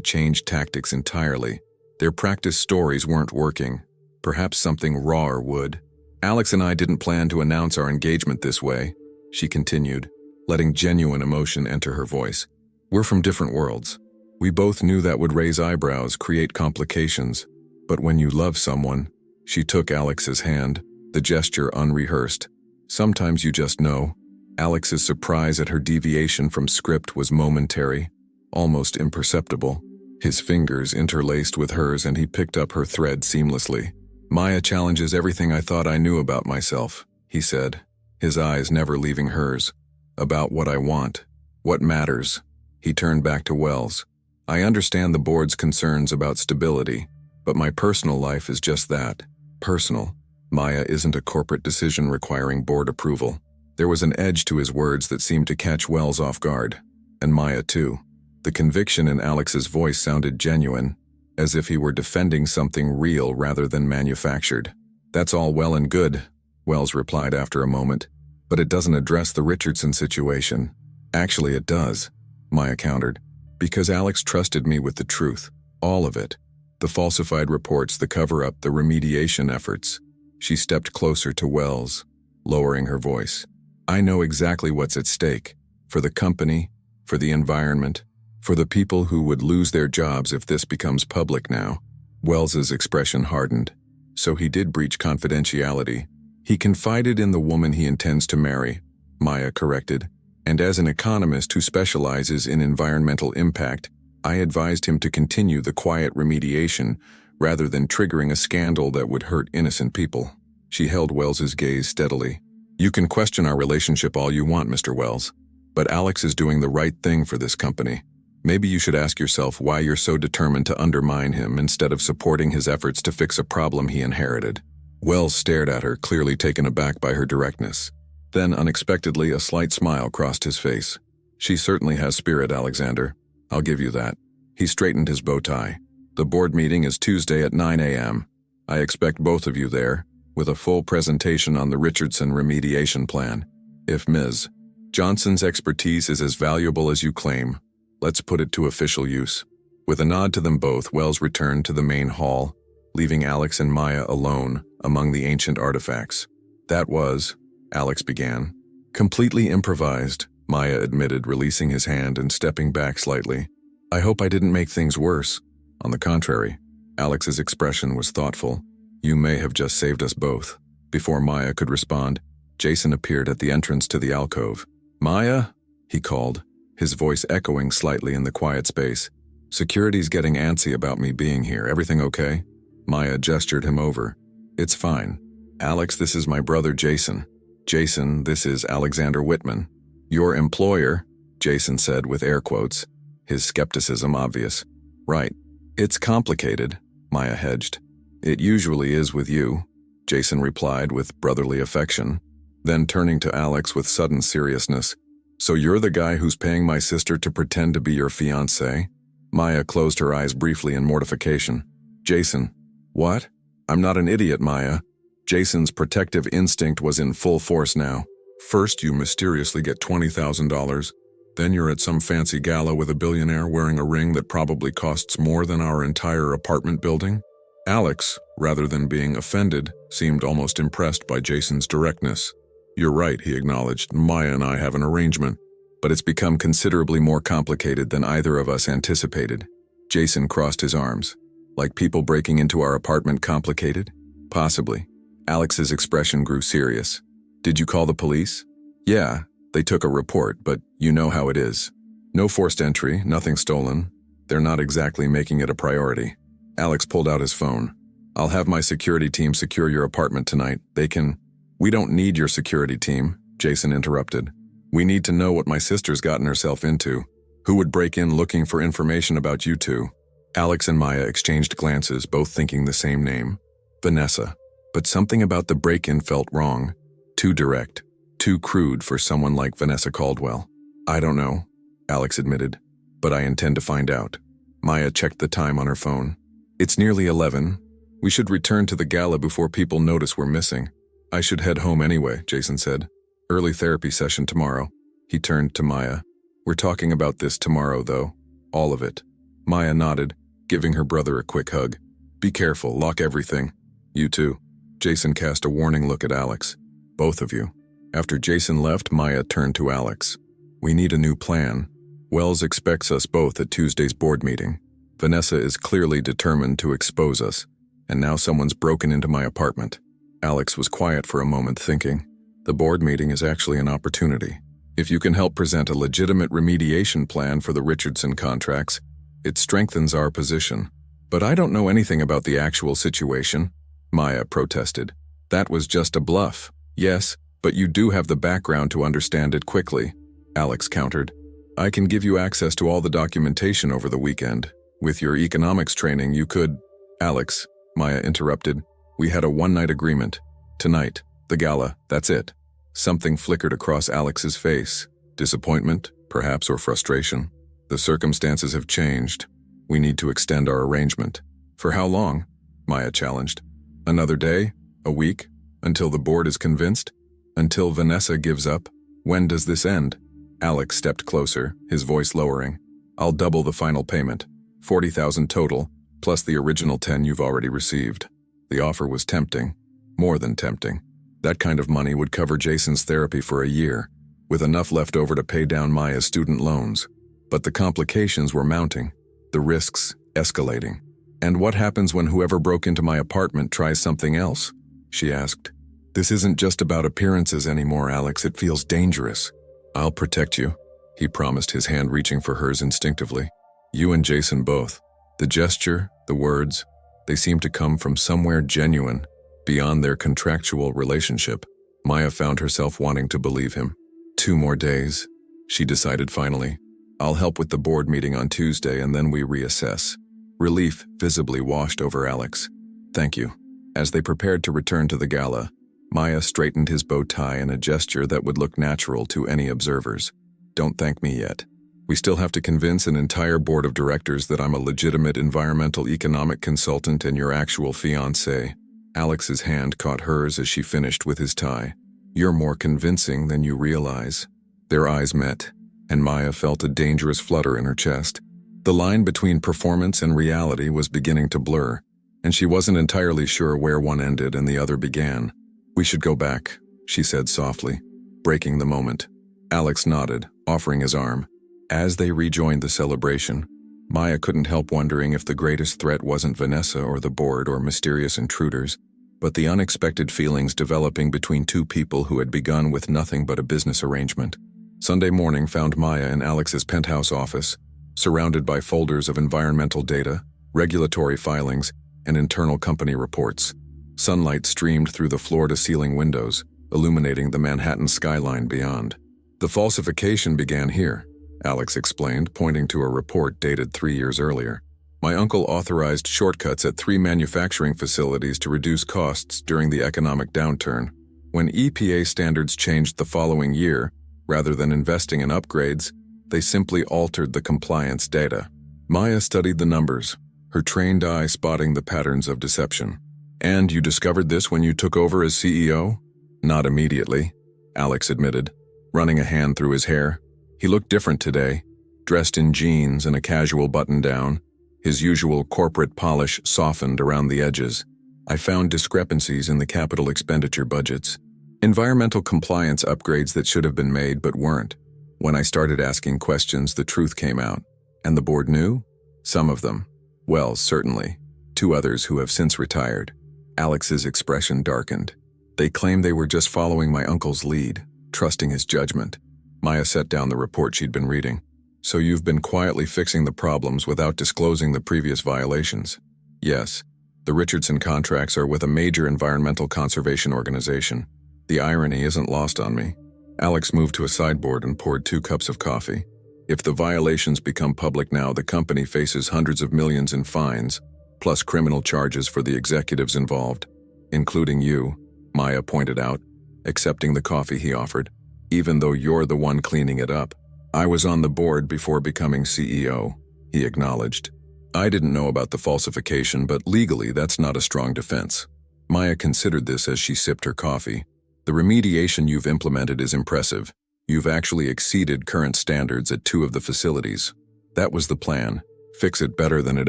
change tactics entirely. Their practice stories weren't working. Perhaps something rawer would. "Alex and I didn't plan to announce our engagement this way," she continued, letting genuine emotion enter her voice. "We're from different worlds. We both knew that would raise eyebrows, create complications. But when you love someone," she took Alex's hand, the gesture unrehearsed. "Sometimes you just know." Alex's surprise at her deviation from script was momentary, almost imperceptible. His fingers interlaced with hers and he picked up her thread seamlessly. "Maya challenges everything I thought I knew about myself," he said, his eyes never leaving hers. "About what I want, what matters." He turned back to Wells. "I understand the board's concerns about stability, but my personal life is just that, personal. Maya isn't a corporate decision requiring board approval." There was an edge to his words that seemed to catch Wells off guard. And Maya too. The conviction in Alex's voice sounded genuine, as if he were defending something real rather than manufactured. "That's all well and good," Wells replied after a moment, "but it doesn't address the Richardson situation." "Actually it does," Maya countered, "because Alex trusted me with the truth. All of it. The falsified reports, the cover-up, the remediation efforts." She stepped closer to Wells, lowering her voice. "I know exactly what's at stake. For the company, for the environment, for the people who would lose their jobs if this becomes public now." Wells's expression hardened. "So he did breach confidentiality. He confided in the woman he intends to marry," Maya corrected. "And as an economist who specializes in environmental impact, I advised him to continue the quiet remediation rather than triggering a scandal that would hurt innocent people." She held Wells's gaze steadily. "You can question our relationship all you want, Mr. Wells, but Alex is doing the right thing for this company. Maybe you should ask yourself why you're so determined to undermine him instead of supporting his efforts to fix a problem he inherited." Wells stared at her, clearly taken aback by her directness. Then, unexpectedly, a slight smile crossed his face. "She certainly has spirit, Alexander. I'll give you that." He straightened his bow tie. "The board meeting is Tuesday at 9 a.m. I expect both of you there, with a full presentation on the Richardson remediation plan. If Ms. Johnson's expertise is as valuable as you claim, let's put it to official use." With a nod to them both, Wells returned to the main hall, leaving Alex and Maya alone among the ancient artifacts. "That was," Alex began. "Completely improvised," Maya admitted, releasing his hand and stepping back slightly. "I hope I didn't make things worse." "On the contrary." Alex's expression was thoughtful. "You may have just saved us both." Before Maya could respond, Jason appeared at the entrance to the alcove. "Maya?" he called, his voice echoing slightly in the quiet space. "Security's getting antsy about me being here. Everything okay?" Maya gestured him over. "It's fine. Alex, this is my brother Jason. Jason, this is Alexander Whitman." "Your employer," Jason said with air quotes, his skepticism obvious. "Right. It's complicated," Maya hedged. "It usually is with you," Jason replied with brotherly affection. Then turning to Alex with sudden seriousness, "So you're the guy who's paying my sister to pretend to be your fiancé?" Maya closed her eyes briefly in mortification. "Jason." "What?" "I'm not an idiot, Maya." Jason's protective instinct was in full force now. "First you mysteriously get $20,000. Then you're at some fancy gala with a billionaire wearing a ring that probably costs more than our entire apartment building." Alex, rather than being offended, seemed almost impressed by Jason's directness. "You're right," he acknowledged. "Maya and I have an arrangement. But it's become considerably more complicated than either of us anticipated." Jason crossed his arms. "Like people breaking into our apartment complicated?" "Possibly." Alex's expression grew serious. "Did you call the police?" "Yeah, they took a report, but you know how it is. No forced entry, nothing stolen. They're not exactly making it a priority." Alex pulled out his phone. "I'll have my security team secure your apartment tonight. They can—" "We don't need your security team," Jason interrupted. "We need to know what my sister's gotten herself into. Who would break in looking for information about you two?" Alex and Maya exchanged glances, both thinking the same name. Vanessa. But something about the break-in felt wrong. Too direct. Too crude for someone like Vanessa Caldwell. "I don't know," Alex admitted. "But I intend to find out." Maya checked the time on her phone. "It's nearly 11. We should return to the gala before people notice we're missing. I should head home anyway, Jason said. Early therapy session tomorrow. He turned to Maya. We're talking about this tomorrow, though. All of it. Maya nodded, giving her brother a quick hug. Be careful, lock everything. You too. Jason cast a warning look at Alex. Both of you. After Jason left, Maya turned to Alex. We need a new plan. Wells expects us both at Tuesday's board meeting. Vanessa is clearly determined to expose us, and now someone's broken into my apartment. Alex was quiet for a moment, thinking. The board meeting is actually an opportunity. If you can help present a legitimate remediation plan for the Richardson contracts, it strengthens our position. But I don't know anything about the actual situation, Maya protested. That was just a bluff. Yes, but you do have the background to understand it quickly, Alex countered. I can give you access to all the documentation over the weekend. With your economics training, you could… Alex, Maya interrupted. We had a one-night agreement. Tonight, the gala, that's it. Something flickered across Alex's face. Disappointment, perhaps, or frustration. The circumstances have changed. We need to extend our arrangement. For how long? Maya challenged. Another day? A week? Until the board is convinced? Until Vanessa gives up? When does this end? Alex stepped closer, his voice lowering. I'll double the final payment. $40,000 total, plus the original $10,000 you've already received. The offer was tempting. More than tempting. That kind of money would cover Jason's therapy for a year, with enough left over to pay down Maya's student loans. But the complications were mounting, the risks escalating. And what happens when whoever broke into my apartment tries something else? She asked. This isn't just about appearances anymore, Alex. It feels dangerous. I'll protect you, he promised, his hand reaching for hers instinctively. You and Jason both. The gesture, the words, they seemed to come from somewhere genuine, beyond their contractual relationship. Maya found herself wanting to believe him. 2 more days, she decided finally. I'll help with the board meeting on Tuesday and then we reassess. Relief visibly washed over Alex. Thank you. As they prepared to return to the gala, Maya straightened his bow tie in a gesture that would look natural to any observers. Don't thank me yet. We still have to convince an entire board of directors that I'm a legitimate environmental economic consultant and your actual fiancé. Alex's hand caught hers as she finished with his tie. You're more convincing than you realize. Their eyes met, and Maya felt a dangerous flutter in her chest. The line between performance and reality was beginning to blur, and she wasn't entirely sure where one ended and the other began. We should go back, she said softly, breaking the moment. Alex nodded, offering his arm. As they rejoined the celebration, Maya couldn't help wondering if the greatest threat wasn't Vanessa or the board or mysterious intruders, but the unexpected feelings developing between two people who had begun with nothing but a business arrangement. Sunday morning found Maya in Alex's penthouse office, surrounded by folders of environmental data, regulatory filings, and internal company reports. Sunlight streamed through the floor-to-ceiling windows, illuminating the Manhattan skyline beyond. The falsification began here, Alex explained, pointing to a report dated 3 years earlier. My uncle authorized shortcuts at 3 manufacturing facilities to reduce costs during the economic downturn. When EPA standards changed the following year, rather than investing in upgrades, they simply altered the compliance data. Maya studied the numbers, her trained eye spotting the patterns of deception. And you discovered this when you took over as CEO? Not immediately, Alex admitted, running a hand through his hair. He looked different today, dressed in jeans and a casual button-down, his usual corporate polish softened around the edges. I found discrepancies in the capital expenditure budgets. Environmental compliance upgrades that should have been made but weren't. When I started asking questions, the truth came out. And the board knew? Some of them. Well, certainly. 2 others who have since retired. Alex's expression darkened. They claimed they were just following my uncle's lead, trusting his judgment. Maya set down the report she'd been reading. So you've been quietly fixing the problems without disclosing the previous violations? Yes. The Richardson contracts are with a major environmental conservation organization. The irony isn't lost on me. Alex moved to a sideboard and poured 2 cups of coffee. If the violations become public now, the company faces hundreds of millions in fines, plus criminal charges for the executives involved, including you, Maya pointed out, accepting the coffee he offered. Even though you're the one cleaning it up. I was on the board before becoming CEO, he acknowledged. I didn't know about the falsification, but legally that's not a strong defense. Maya considered this as she sipped her coffee. The remediation you've implemented is impressive. You've actually exceeded current standards at 2 of the facilities. That was the plan. Fix it better than it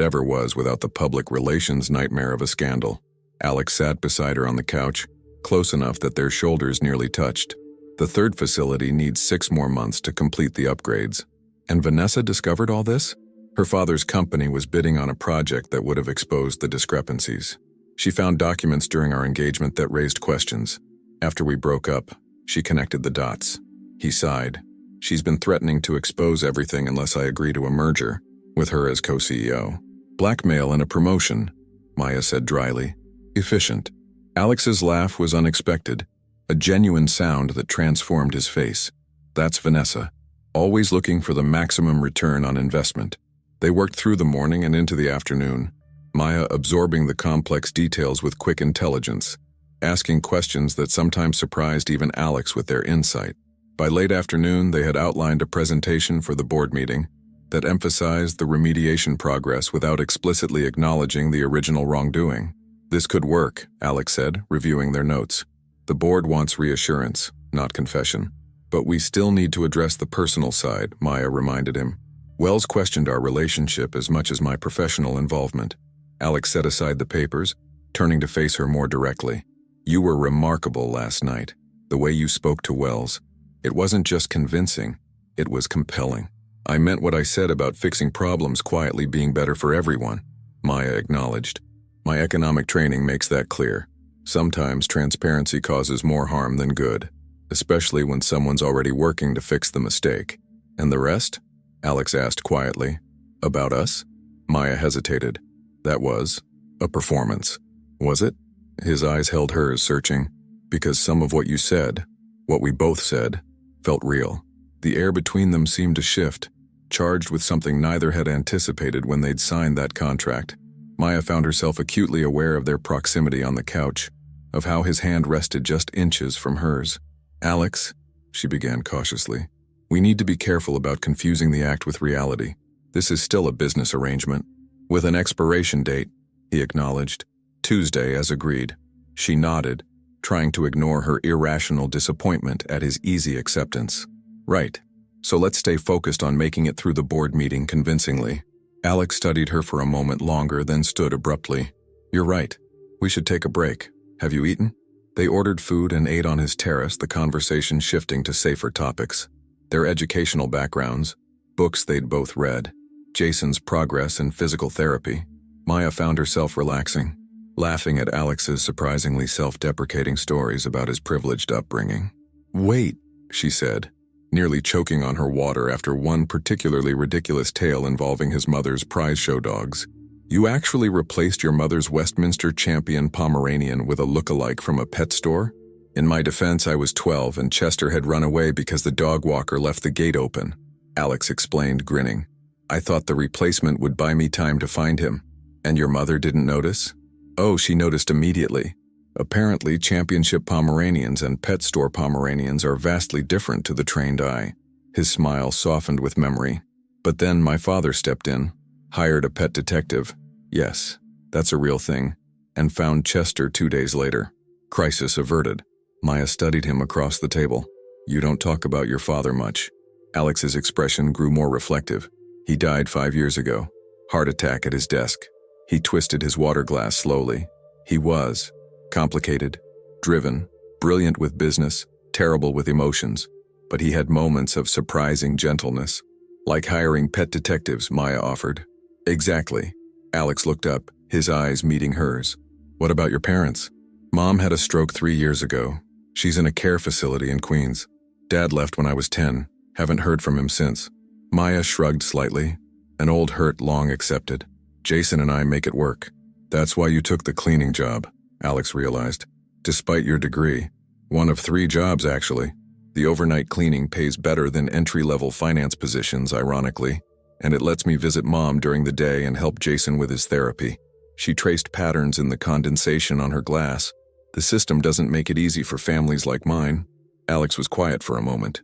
ever was without the public relations nightmare of a scandal. Alex sat beside her on the couch, close enough that their shoulders nearly touched. The 3rd facility needs 6 more months to complete the upgrades. And Vanessa discovered all this? Her father's company was bidding on a project that would have exposed the discrepancies. She found documents during our engagement that raised questions. After we broke up, she connected the dots. He sighed. She's been threatening to expose everything unless I agree to a merger, with her as co-CEO. Blackmail and a promotion, Maya said dryly. Efficient. Alex's laugh was unexpected, a genuine sound that transformed his face. That's Vanessa, always looking for the maximum return on investment. They worked through the morning and into the afternoon, Maya absorbing the complex details with quick intelligence, asking questions that sometimes surprised even Alex with their insight. By late afternoon, they had outlined a presentation for the board meeting that emphasized the remediation progress without explicitly acknowledging the original wrongdoing. This could work, Alex said, reviewing their notes. The board wants reassurance, not confession. But we still need to address the personal side, Maya reminded him. Wells questioned our relationship as much as my professional involvement. Alex set aside the papers, turning to face her more directly. You were remarkable last night. The way you spoke to Wells. It wasn't just convincing, it was compelling. I meant what I said about fixing problems quietly being better for everyone, Maya acknowledged. My economic training makes that clear. Sometimes transparency causes more harm than good, especially when someone's already working to fix the mistake. And the rest? Alex asked quietly. About us? Maya hesitated. That was a performance. Was it? His eyes held hers, searching. Because some of what you said, what we both said, felt real. The air between them seemed to shift, charged with something neither had anticipated when they'd signed that contract. Maya found herself acutely aware of their proximity on the couch, of how his hand rested just inches from hers. Alex, she began cautiously, we need to be careful about confusing the act with reality. This is still a business arrangement. With an expiration date, he acknowledged. Tuesday, as agreed. She nodded, trying to ignore her irrational disappointment at his easy acceptance. Right. So let's stay focused on making it through the board meeting convincingly. Alex studied her for a moment longer, then stood abruptly. You're right. We should take a break. Have you eaten? They ordered food and ate on his terrace, the conversation shifting to safer topics. Their educational backgrounds, books they'd both read, Jason's progress in physical therapy. Maya found herself relaxing, laughing at Alex's surprisingly self-deprecating stories about his privileged upbringing. Wait, she said, nearly choking on her water after one particularly ridiculous tale involving his mother's prize show dogs. You actually replaced your mother's Westminster champion Pomeranian with a look-alike from a pet store? In my defense, I was 12 and Chester had run away because the dog walker left the gate open, Alex explained, grinning. I thought the replacement would buy me time to find him. And your mother didn't notice? Oh, she noticed immediately. Apparently, championship Pomeranians and pet store Pomeranians are vastly different to the trained eye. His smile softened with memory. But then my father stepped in, hired a pet detective. Yes, that's a real thing. And found Chester 2 days later. Crisis averted. Maya studied him across the table. You don't talk about your father much. Alex's expression grew more reflective. He died 5 years ago. Heart attack at his desk. He twisted his water glass slowly. He was complicated, driven, brilliant with business, terrible with emotions, but he had moments of surprising gentleness. Like hiring pet detectives, Maya offered. Exactly. Alex looked up, his eyes meeting hers. What about your parents? Mom had a stroke 3 years ago. She's in a care facility in Queens. Dad left when I was 10. Haven't heard from him since. Maya shrugged slightly. An old hurt long accepted. Jason and I make it work. That's why you took the cleaning job, Alex realized. Despite your degree. One of 3 jobs, actually. The overnight cleaning pays better than entry-level finance positions, ironically, and it lets me visit Mom during the day and help Jason with his therapy. She traced patterns in the condensation on her glass. The system doesn't make it easy for families like mine. Alex was quiet for a moment,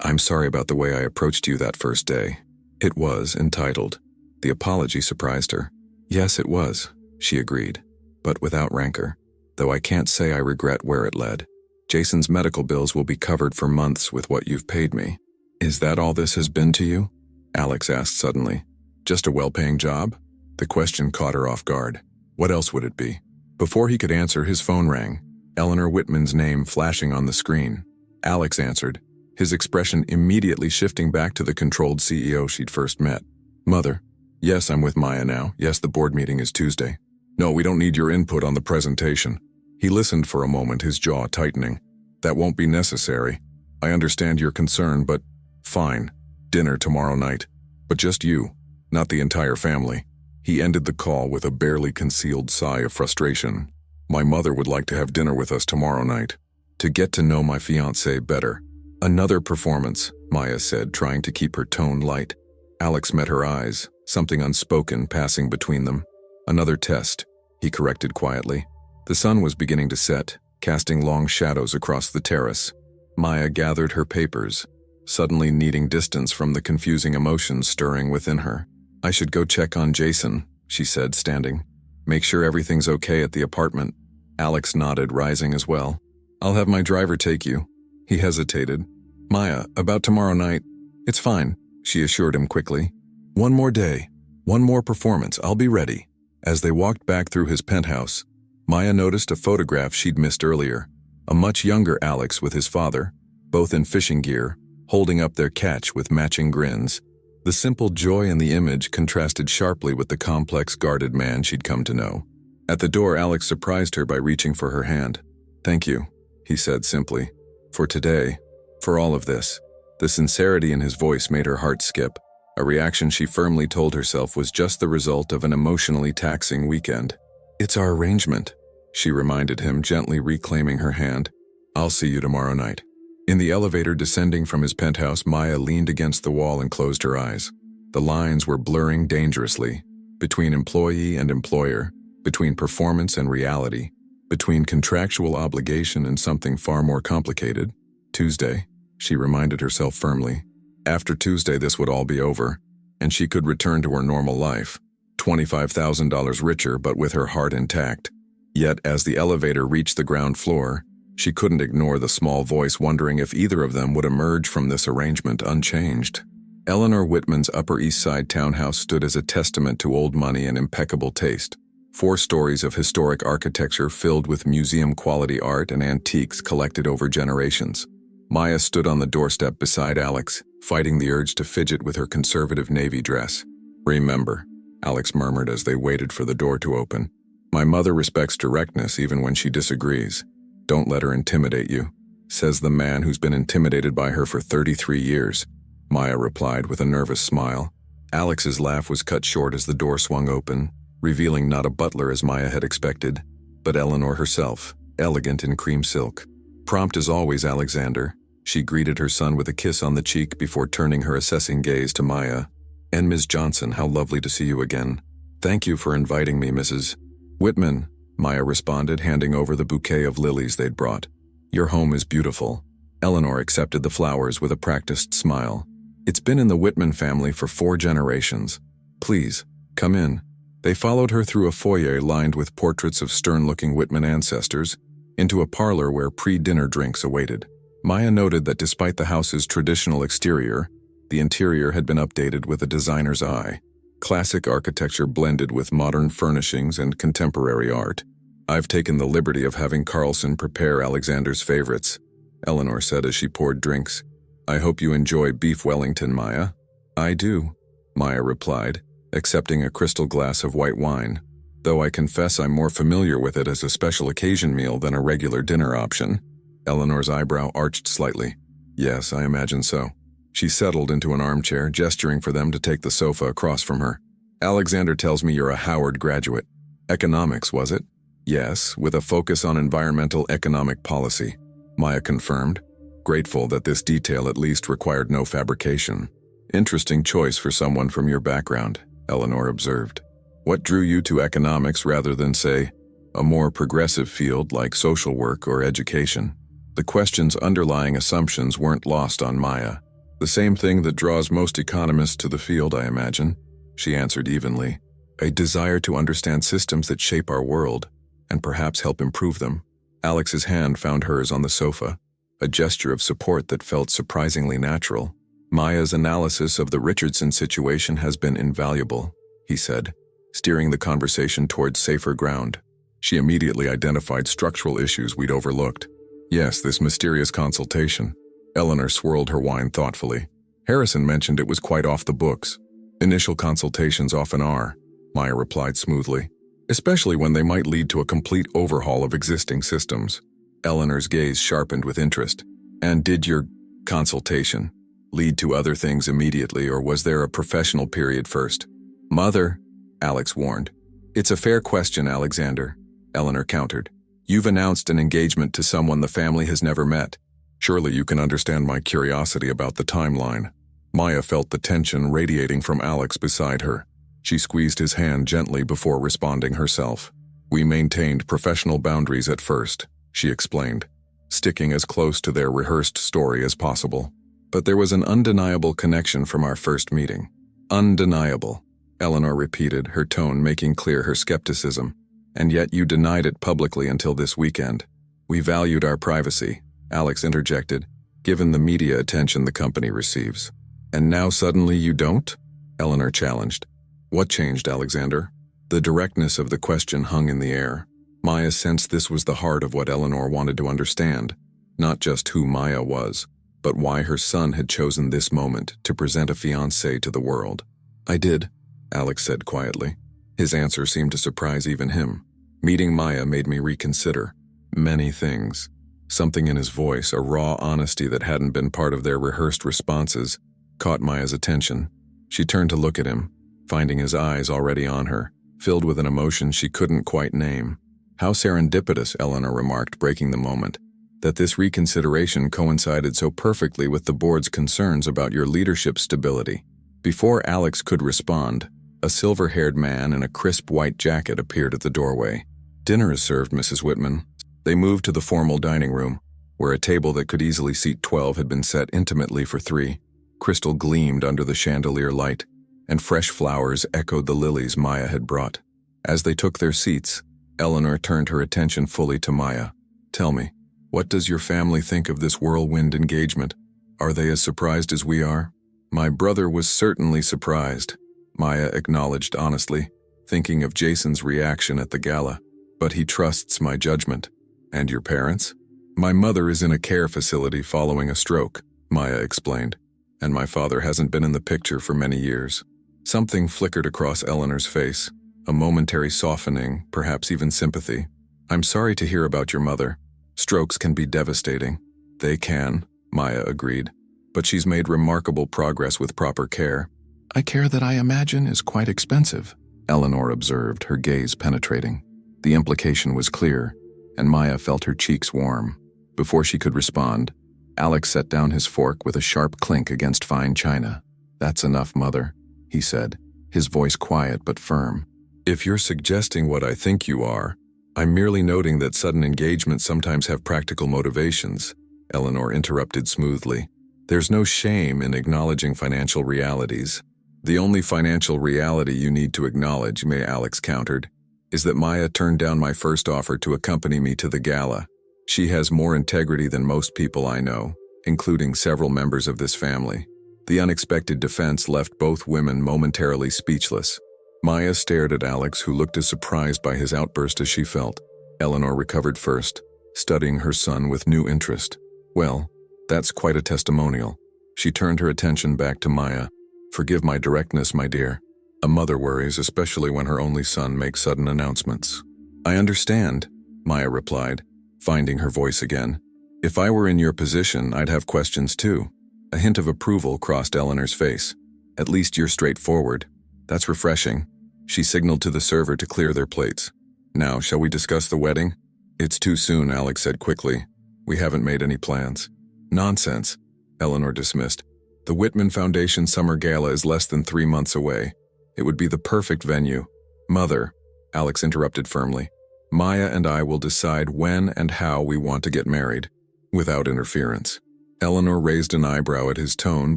I'm sorry about the way I approached you that first day. It was entitled. The apology surprised her. Yes, it was, she agreed, but without rancor, though I can't say I regret where it led. Jason's medical bills will be covered for months with what you've paid me. Is that all this has been to you? Alex asked suddenly. Just a well-paying job? The question caught her off guard. What else would it be? Before he could answer, his phone rang, Eleanor Whitman's name flashing on the screen. Alex answered, his expression immediately shifting back to the controlled CEO she'd first met. Mother. Yes, I'm with Maya now. Yes, the board meeting is Tuesday. No, we don't need your input on the presentation. He listened for a moment, his jaw tightening. That won't be necessary. I understand your concern, but fine. Dinner tomorrow night. But just you, not the entire family. He ended the call with a barely concealed sigh of frustration. My mother would like to have dinner with us tomorrow night. To get to know my fiancé better. Another performance, Maya said, trying to keep her tone light. Alex met her eyes, something unspoken passing between them. Another test, he corrected quietly. The sun was beginning to set, casting long shadows across the terrace. Maya gathered her papers, suddenly needing distance from the confusing emotions stirring within her. I should go check on Jason, she said, standing. Make sure everything's okay at the apartment. Alex nodded, rising as well. I'll have my driver take you. He hesitated. Maya, about tomorrow night. It's fine, she assured him quickly. One more day, one more performance, I'll be ready. As they walked back through his penthouse, Maya noticed a photograph she'd missed earlier. A much younger Alex with his father, both in fishing gear, holding up their catch with matching grins. The simple joy in the image contrasted sharply with the complex, guarded man she'd come to know. At the door, Alex surprised her by reaching for her hand. Thank you, he said simply. For today, for all of this. The sincerity in his voice made her heart skip, a reaction she firmly told herself was just the result of an emotionally taxing weekend. It's our arrangement, she reminded him, gently reclaiming her hand. I'll see you tomorrow night. In the elevator descending from his penthouse, Maya leaned against the wall and closed her eyes. The lines were blurring dangerously, between employee and employer, between performance and reality, between contractual obligation and something far more complicated. Tuesday, she reminded herself firmly. After Tuesday, this would all be over, and she could return to her normal life, $25,000 richer but with her heart intact. Yet, as the elevator reached the ground floor, she couldn't ignore the small voice wondering if either of them would emerge from this arrangement unchanged. Eleanor Whitman's Upper East Side townhouse stood as a testament to old money and impeccable taste. 4 stories of historic architecture filled with museum-quality art and antiques collected over generations. Maya stood on the doorstep beside Alex, fighting the urge to fidget with her conservative navy dress. Remember, Alex murmured as they waited for the door to open. My mother respects directness even when she disagrees. Don't let her intimidate you, says the man who's been intimidated by her for 33 years. Maya replied with a nervous smile. Alex's laugh was cut short as the door swung open, revealing not a butler as Maya had expected, but Eleanor herself, elegant in cream silk. Prompt as always, Alexander. She greeted her son with a kiss on the cheek before turning her assessing gaze to Maya. And Ms. Johnson, how lovely to see you again. Thank you for inviting me, Mrs. Whitman, Maya responded, handing over the bouquet of lilies they'd brought. Your home is beautiful. Eleanor accepted the flowers with a practiced smile. It's been in the Whitman family for 4 generations. Please, come in. They followed her through a foyer lined with portraits of stern-looking Whitman ancestors, into a parlor where pre-dinner drinks awaited. Maya noted that despite the house's traditional exterior, the interior had been updated with a designer's eye. Classic architecture blended with modern furnishings and contemporary art. I've taken the liberty of having Carlson prepare Alexander's favorites, Eleanor said as she poured drinks. I hope you enjoy beef Wellington, Maya. I do, Maya replied, accepting a crystal glass of white wine, though I confess I'm more familiar with it as a special occasion meal than a regular dinner option. Eleanor's eyebrow arched slightly. Yes, I imagine so. She settled into an armchair, gesturing for them to take the sofa across from her. Alexander tells me you're a Howard graduate. Economics, was it? Yes, with a focus on environmental economic policy, Maya confirmed, grateful that this detail at least required no fabrication. Interesting choice for someone from your background, Eleanor observed. What drew you to economics rather than, say, a more progressive field like social work or education? The question's underlying assumptions weren't lost on Maya. The same thing that draws most economists to the field, I imagine. she answered evenly. A desire to understand systems that shape our world, and perhaps help improve them. Alex's hand found hers on the sofa, a gesture of support that felt surprisingly natural. Maya's analysis of the Richardson situation has been invaluable, he said, steering the conversation towards safer ground. She immediately identified structural issues we'd overlooked. Yes, this mysterious consultation. Eleanor swirled her wine thoughtfully. Harrison mentioned it was quite off the books. Initial consultations often are, Maya replied smoothly, especially when they might lead to a complete overhaul of existing systems. Eleanor's gaze sharpened with interest. And did your consultation lead to other things immediately, or was there a professional period first? Mother, Alex warned. It's a fair question, Alexander, Eleanor countered. You've announced an engagement to someone the family has never met. Surely you can understand my curiosity about the timeline. Maya felt the tension radiating from Alex beside her. She squeezed his hand gently before responding herself. We maintained professional boundaries at first, she explained, sticking as close to their rehearsed story as possible. But there was an undeniable connection from our first meeting. Undeniable, Eleanor repeated, her tone making clear her skepticism. And yet you denied it publicly until this weekend. We valued our privacy, Alex interjected, given the media attention the company receives. And now suddenly you don't? Eleanor challenged. What changed, Alexander? The directness of the question hung in the air. Maya sensed this was the heart of what Eleanor wanted to understand, not just who Maya was, but why her son had chosen this moment to present a fiancé to the world. I did, Alex said quietly. His answer seemed to surprise even him. Meeting Maya made me reconsider many things. Something in his voice, a raw honesty that hadn't been part of their rehearsed responses, caught Maya's attention. She turned to look at him, finding his eyes already on her, filled with an emotion she couldn't quite name. How serendipitous, Eleanor remarked, breaking the moment, that this reconsideration coincided so perfectly with the board's concerns about your leadership stability. Before Alex could respond, a silver-haired man in a crisp white jacket appeared at the doorway. Dinner is served, Mrs. Whitman. They moved to the formal dining room, where a table that could easily seat 12 had been set intimately for 3. Crystal gleamed under the chandelier light, and fresh flowers echoed the lilies Maya had brought. As they took their seats, Eleanor turned her attention fully to Maya. Tell me, what does your family think of this whirlwind engagement? Are they as surprised as we are? My brother was certainly surprised, Maya acknowledged honestly, thinking of Jason's reaction at the gala. But he trusts my judgment. And your parents? My mother is in a care facility following a stroke, Maya explained, and my father hasn't been in the picture for many years. Something flickered across Eleanor's face, a momentary softening, perhaps even sympathy. I'm sorry to hear about your mother. Strokes can be devastating. They can, Maya agreed, but she's made remarkable progress with proper care. A care that I imagine is quite expensive, Eleanor observed, her gaze penetrating. The implication was clear, and Maya felt her cheeks warm. Before she could respond, Alex set down his fork with a sharp clink against fine china. That's enough, Mother, he said, his voice quiet but firm. If you're suggesting what I think you are, I'm merely noting that sudden engagements sometimes have practical motivations, Eleanor interrupted smoothly. There's no shame in acknowledging financial realities. The only financial reality you need to acknowledge, Alex countered, is that Maya turned down my first offer to accompany me to the gala. She has more integrity than most people I know, including several members of this family. The unexpected defense left both women momentarily speechless. Maya stared at Alex, who looked as surprised by his outburst as she felt. Eleanor recovered first, studying her son with new interest. Well, that's quite a testimonial. She turned her attention back to Maya. Forgive my directness, my dear. A mother worries, especially when her only son makes sudden announcements. I understand, Maya replied, finding her voice again. If I were in your position, I'd have questions too. A hint of approval crossed Eleanor's face. At least you're straightforward. That's refreshing. She signaled to the server to clear their plates. Now, shall we discuss the wedding? It's too soon, Alex said quickly. We haven't made any plans. Nonsense, Eleanor dismissed. The Whitman Foundation Summer Gala is less than 3 months away. It would be the perfect venue. Mother, Alex interrupted firmly. Maya and I will decide when and how we want to get married, without interference. Eleanor raised an eyebrow at his tone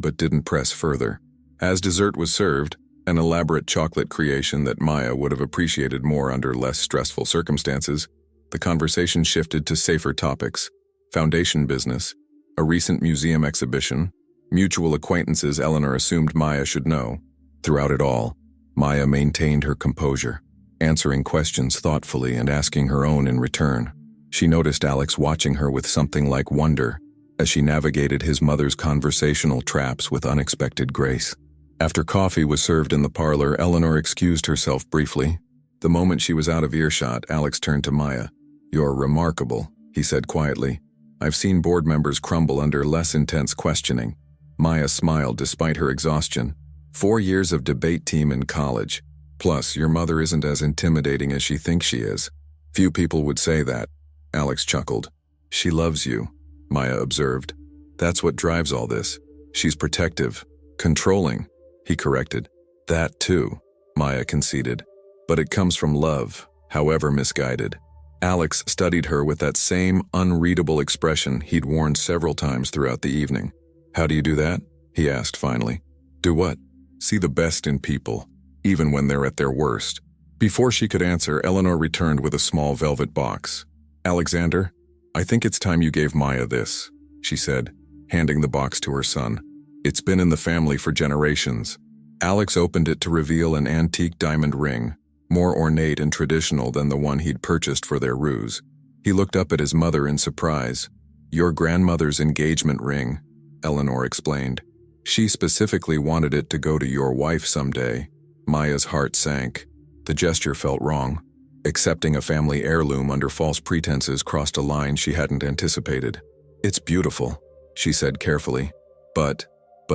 but didn't press further. As dessert was served, an elaborate chocolate creation that Maya would have appreciated more under less stressful circumstances. The conversation shifted to safer topics: foundation business, a recent museum exhibition, mutual acquaintances Eleanor assumed Maya should know. Throughout it all, Maya maintained her composure, answering questions thoughtfully and asking her own in return. She noticed Alex watching her with something like wonder as she navigated his mother's conversational traps with unexpected grace. After coffee was served in the parlor, Eleanor excused herself briefly. The moment she was out of earshot, Alex turned to Maya. "You're remarkable," he said quietly. "I've seen board members crumble under less intense questioning." Maya smiled despite her exhaustion. 4 years of debate team in college. Plus, your mother isn't as intimidating as she thinks she is. Few people would say that. Alex chuckled. "She loves you," Maya observed. "That's what drives all this. She's protective, controlling," he corrected. "That too," Maya conceded. "But it comes from love, however misguided." Alex studied her with that same unreadable expression he'd worn several times throughout the evening. "How do you do that?" he asked finally. "Do what?" "See the best in people, even when they're at their worst." Before she could answer, Eleanor returned with a small velvet box. "Alexander, I think it's time you gave Maya this," she said, handing the box to her son. "It's been in the family for generations." Alex opened it to reveal an antique diamond ring, more ornate and traditional than the one he'd purchased for their ruse. He looked up at his mother in surprise. "Your grandmother's engagement ring," Eleanor explained. "She specifically wanted it to go to your wife someday." Maya's heart sank. The gesture felt wrong. Accepting a family heirloom under false pretenses crossed a line she hadn't anticipated. "It's beautiful," she said carefully. But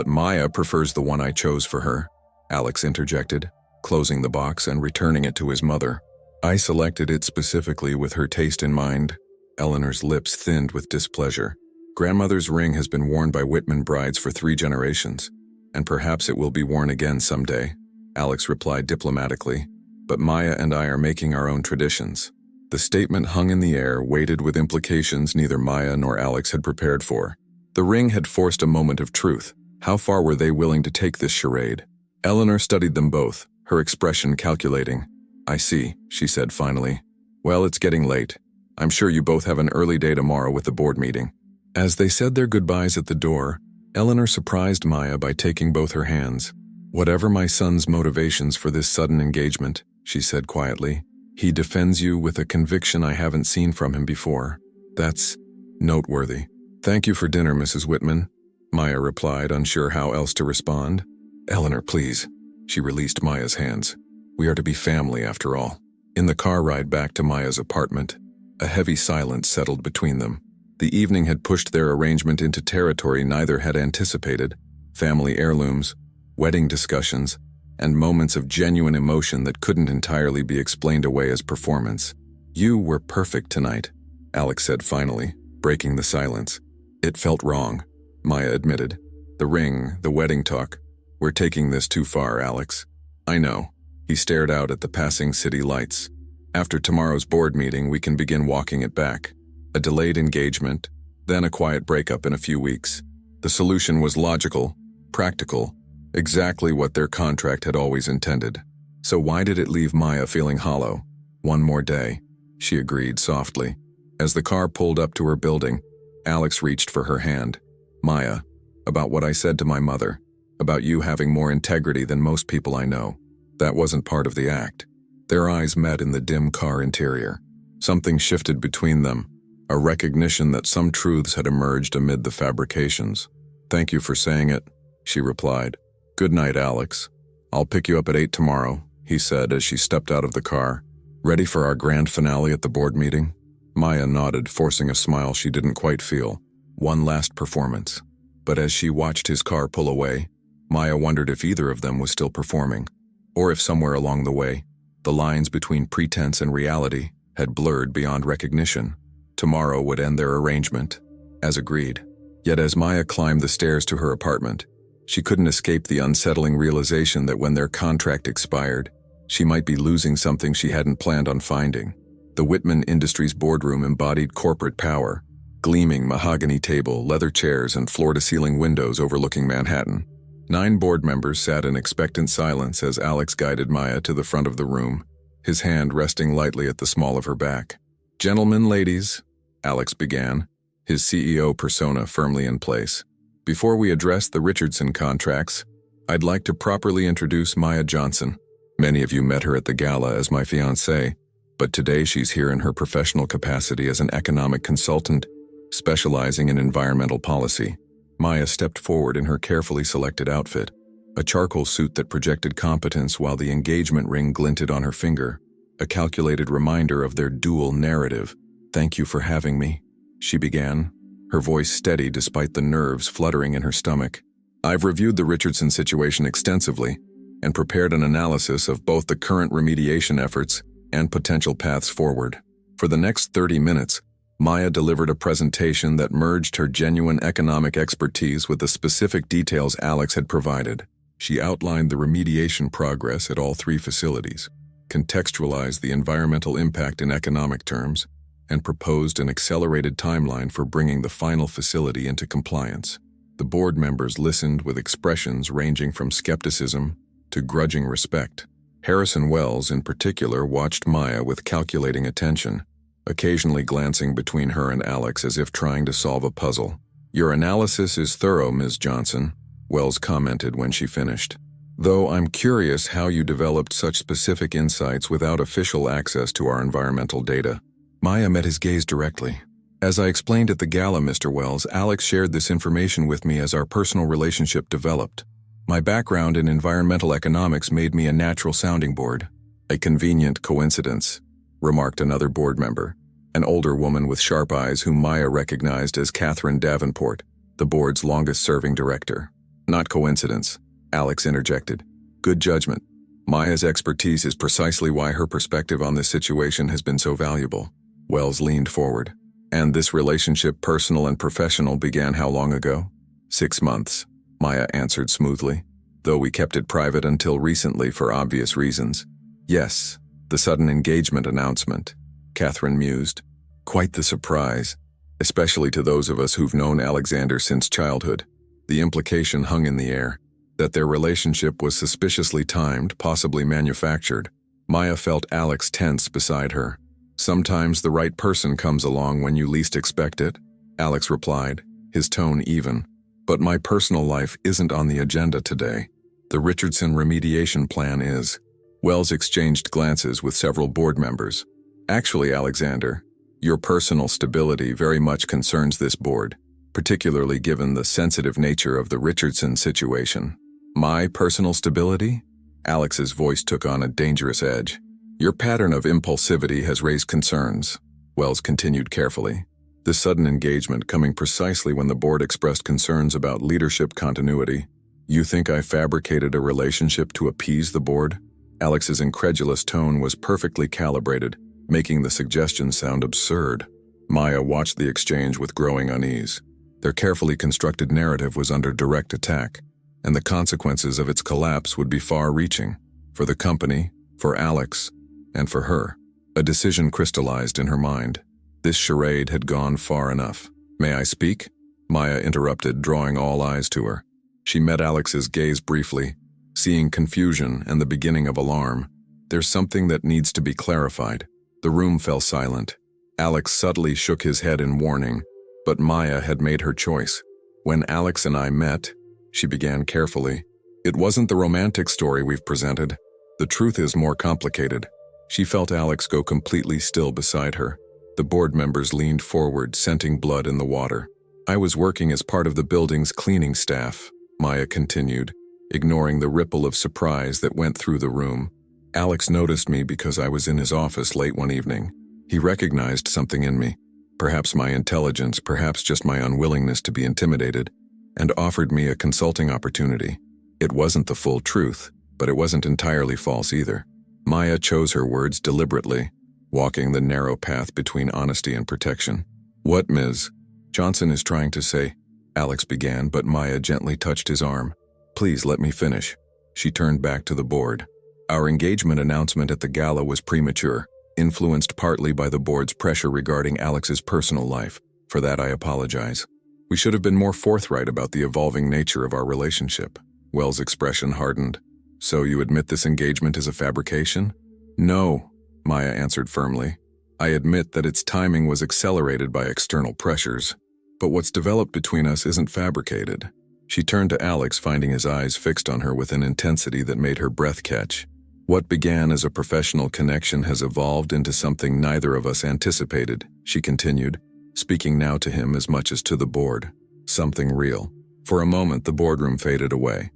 Maya prefers the one I chose for her," Alex interjected, closing the box and returning it to his mother. "I selected it specifically with her taste in mind." Eleanor's lips thinned with displeasure. "Grandmother's ring has been worn by Whitman brides for 3 generations, and perhaps it will be worn again someday," Alex replied diplomatically. "But Maya and I are making our own traditions." The statement hung in the air, weighted with implications neither Maya nor Alex had prepared for. The ring had forced a moment of truth. How far were they willing to take this charade? Eleanor studied them both, her expression calculating. "I see," she said finally. "Well, it's getting late. I'm sure you both have an early day tomorrow with the board meeting." As they said their goodbyes at the door, Eleanor surprised Maya by taking both her hands. "Whatever my son's motivations for this sudden engagement," she said quietly, "he defends you with a conviction I haven't seen from him before. That's noteworthy." "Thank you for dinner, Mrs. Whitman," Maya replied, unsure how else to respond. "Eleanor, please." She released Maya's hands. "We are to be family, after all." In the car ride back to Maya's apartment, a heavy silence settled between them. The evening had pushed their arrangement into territory neither had anticipated: family heirlooms, wedding discussions, and moments of genuine emotion that couldn't entirely be explained away as performance. "You were perfect tonight," Alex said finally, breaking the silence. "It felt wrong," Maya admitted. "The ring, the wedding talk. We're taking this too far, Alex." "I know." He stared out at the passing city lights. "After tomorrow's board meeting, we can begin walking it back. A delayed engagement, then a quiet breakup in a few weeks." The solution was logical, practical, exactly what their contract had always intended. So why did it leave Maya feeling hollow? "One more day," she agreed softly. As the car pulled up to her building, Alex reached for her hand. "Maya, about what I said to my mother, about you having more integrity than most people I know, that wasn't part of the act." Their eyes met in the dim car interior. Something shifted between them, a recognition that some truths had emerged amid the fabrications. "Thank you for saying it," she replied. "Good night, Alex. I'll pick you up at 8 tomorrow," he said as she stepped out of the car. "Ready for our grand finale at the board meeting?" Maya nodded, forcing a smile she didn't quite feel. One last performance. But as she watched his car pull away, Maya wondered if either of them was still performing, or if somewhere along the way, the lines between pretense and reality had blurred beyond recognition. Tomorrow would end their arrangement, as agreed. Yet as Maya climbed the stairs to her apartment, she couldn't escape the unsettling realization that when their contract expired, she might be losing something she hadn't planned on finding. The Whitman Industries boardroom embodied corporate power: gleaming mahogany table, leather chairs, and floor-to-ceiling windows overlooking Manhattan. 9 board members sat in expectant silence as Alex guided Maya to the front of the room, his hand resting lightly at the small of her back. "Gentlemen, ladies," Alex began, his CEO persona firmly in place. "Before we address the Richardson contracts, I'd like to properly introduce Maya Johnson. Many of you met her at the gala as my fiancée, but today she's here in her professional capacity as an economic consultant, specializing in environmental policy." Maya stepped forward in her carefully selected outfit, a charcoal suit that projected competence while the engagement ring glinted on her finger, a calculated reminder of their dual narrative. "Thank you for having me," she began, her voice steady despite the nerves fluttering in her stomach. "I've reviewed the Richardson situation extensively and prepared an analysis of both the current remediation efforts and potential paths forward." For the next 30 minutes, Maya delivered a presentation that merged her genuine economic expertise with the specific details Alex had provided. She outlined the remediation progress at all 3 facilities, contextualized the environmental impact in economic terms, and proposed an accelerated timeline for bringing the final facility into compliance. The board members listened with expressions ranging from skepticism to grudging respect. Harrison Wells, in particular, watched Maya with calculating attention, occasionally glancing between her and Alex as if trying to solve a puzzle. "Your analysis is thorough, Ms. Johnson," Wells commented when she finished. "Though I'm curious how you developed such specific insights without official access to our environmental data." Maya met his gaze directly. "As I explained at the gala, Mr. Wells, Alex shared this information with me as our personal relationship developed. My background in environmental economics made me a natural sounding board." "A convenient coincidence," remarked another board member, an older woman with sharp eyes whom Maya recognized as Catherine Davenport, the board's longest-serving director. "Not coincidence," Alex interjected. "Good judgment. Maya's expertise is precisely why her perspective on this situation has been so valuable." Wells leaned forward. "And this relationship, personal and professional, began how long ago?" 6 months, Maya answered smoothly, "though we kept it private until recently for obvious reasons." "Yes, the sudden engagement announcement," Catherine mused. "Quite the surprise, especially to those of us who've known Alexander since childhood." The implication hung in the air, that their relationship was suspiciously timed, possibly manufactured. Maya felt Alex tense beside her. "Sometimes the right person comes along when you least expect it," Alex replied, his tone even. "But my personal life isn't on the agenda today. The Richardson remediation plan is." Wells exchanged glances with several board members. "Actually, Alexander, your personal stability very much concerns this board, particularly given the sensitive nature of the Richardson situation." "My personal stability?" Alex's voice took on a dangerous edge. "Your pattern of impulsivity has raised concerns," Wells continued carefully. "This sudden engagement coming precisely when the board expressed concerns about leadership continuity. You think I fabricated a relationship to appease the board?" Alex's incredulous tone was perfectly calibrated, making the suggestion sound absurd. Maya watched the exchange with growing unease. Their carefully constructed narrative was under direct attack, and the consequences of its collapse would be far-reaching, for the company, for Alex, and for her. A decision crystallized in her mind. This charade had gone far enough. "May I speak?" Maya interrupted, drawing all eyes to her. She met Alex's gaze briefly, seeing confusion and the beginning of alarm. "There's something that needs to be clarified." The room fell silent. Alex subtly shook his head in warning, but Maya had made her choice. "When Alex and I met," she began carefully, "it wasn't the romantic story we've presented. The truth is more complicated." She felt Alex go completely still beside her. The board members leaned forward, scenting blood in the water. "I was working as part of the building's cleaning staff," Maya continued, ignoring the ripple of surprise that went through the room. "Alex noticed me because I was in his office late one evening. He recognized something in me, perhaps my intelligence, perhaps just my unwillingness to be intimidated, and offered me a consulting opportunity. It wasn't the full truth, but it wasn't entirely false either." Maya chose her words deliberately, walking the narrow path between honesty and protection. "What Ms. Johnson is trying to say," Alex began, but Maya gently touched his arm. "Please let me finish." She turned back to the board. "Our engagement announcement at the gala was premature, influenced partly by the board's pressure regarding Alex's personal life. For that I apologize. We should have been more forthright about the evolving nature of our relationship." Wells' expression hardened. So you admit this engagement is a fabrication? No, Maya answered firmly. I admit that its timing was accelerated by external pressures. But what's developed between us isn't fabricated. She turned to Alex, finding his eyes fixed on her with an intensity that made her breath catch. What began as a professional connection has evolved into something neither of us anticipated, she continued, speaking now to him as much as to the board. Something real. For a moment, the boardroom faded away.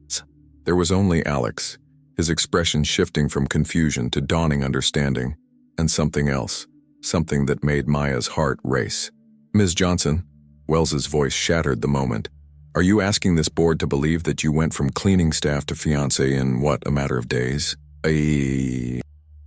There was only Alex, his expression shifting from confusion to dawning understanding, and something else, something that made Maya's heart race. Ms. Johnson, Wells's voice shattered the moment. Are you asking this board to believe that you went from cleaning staff to fiancé in, what, a matter of days?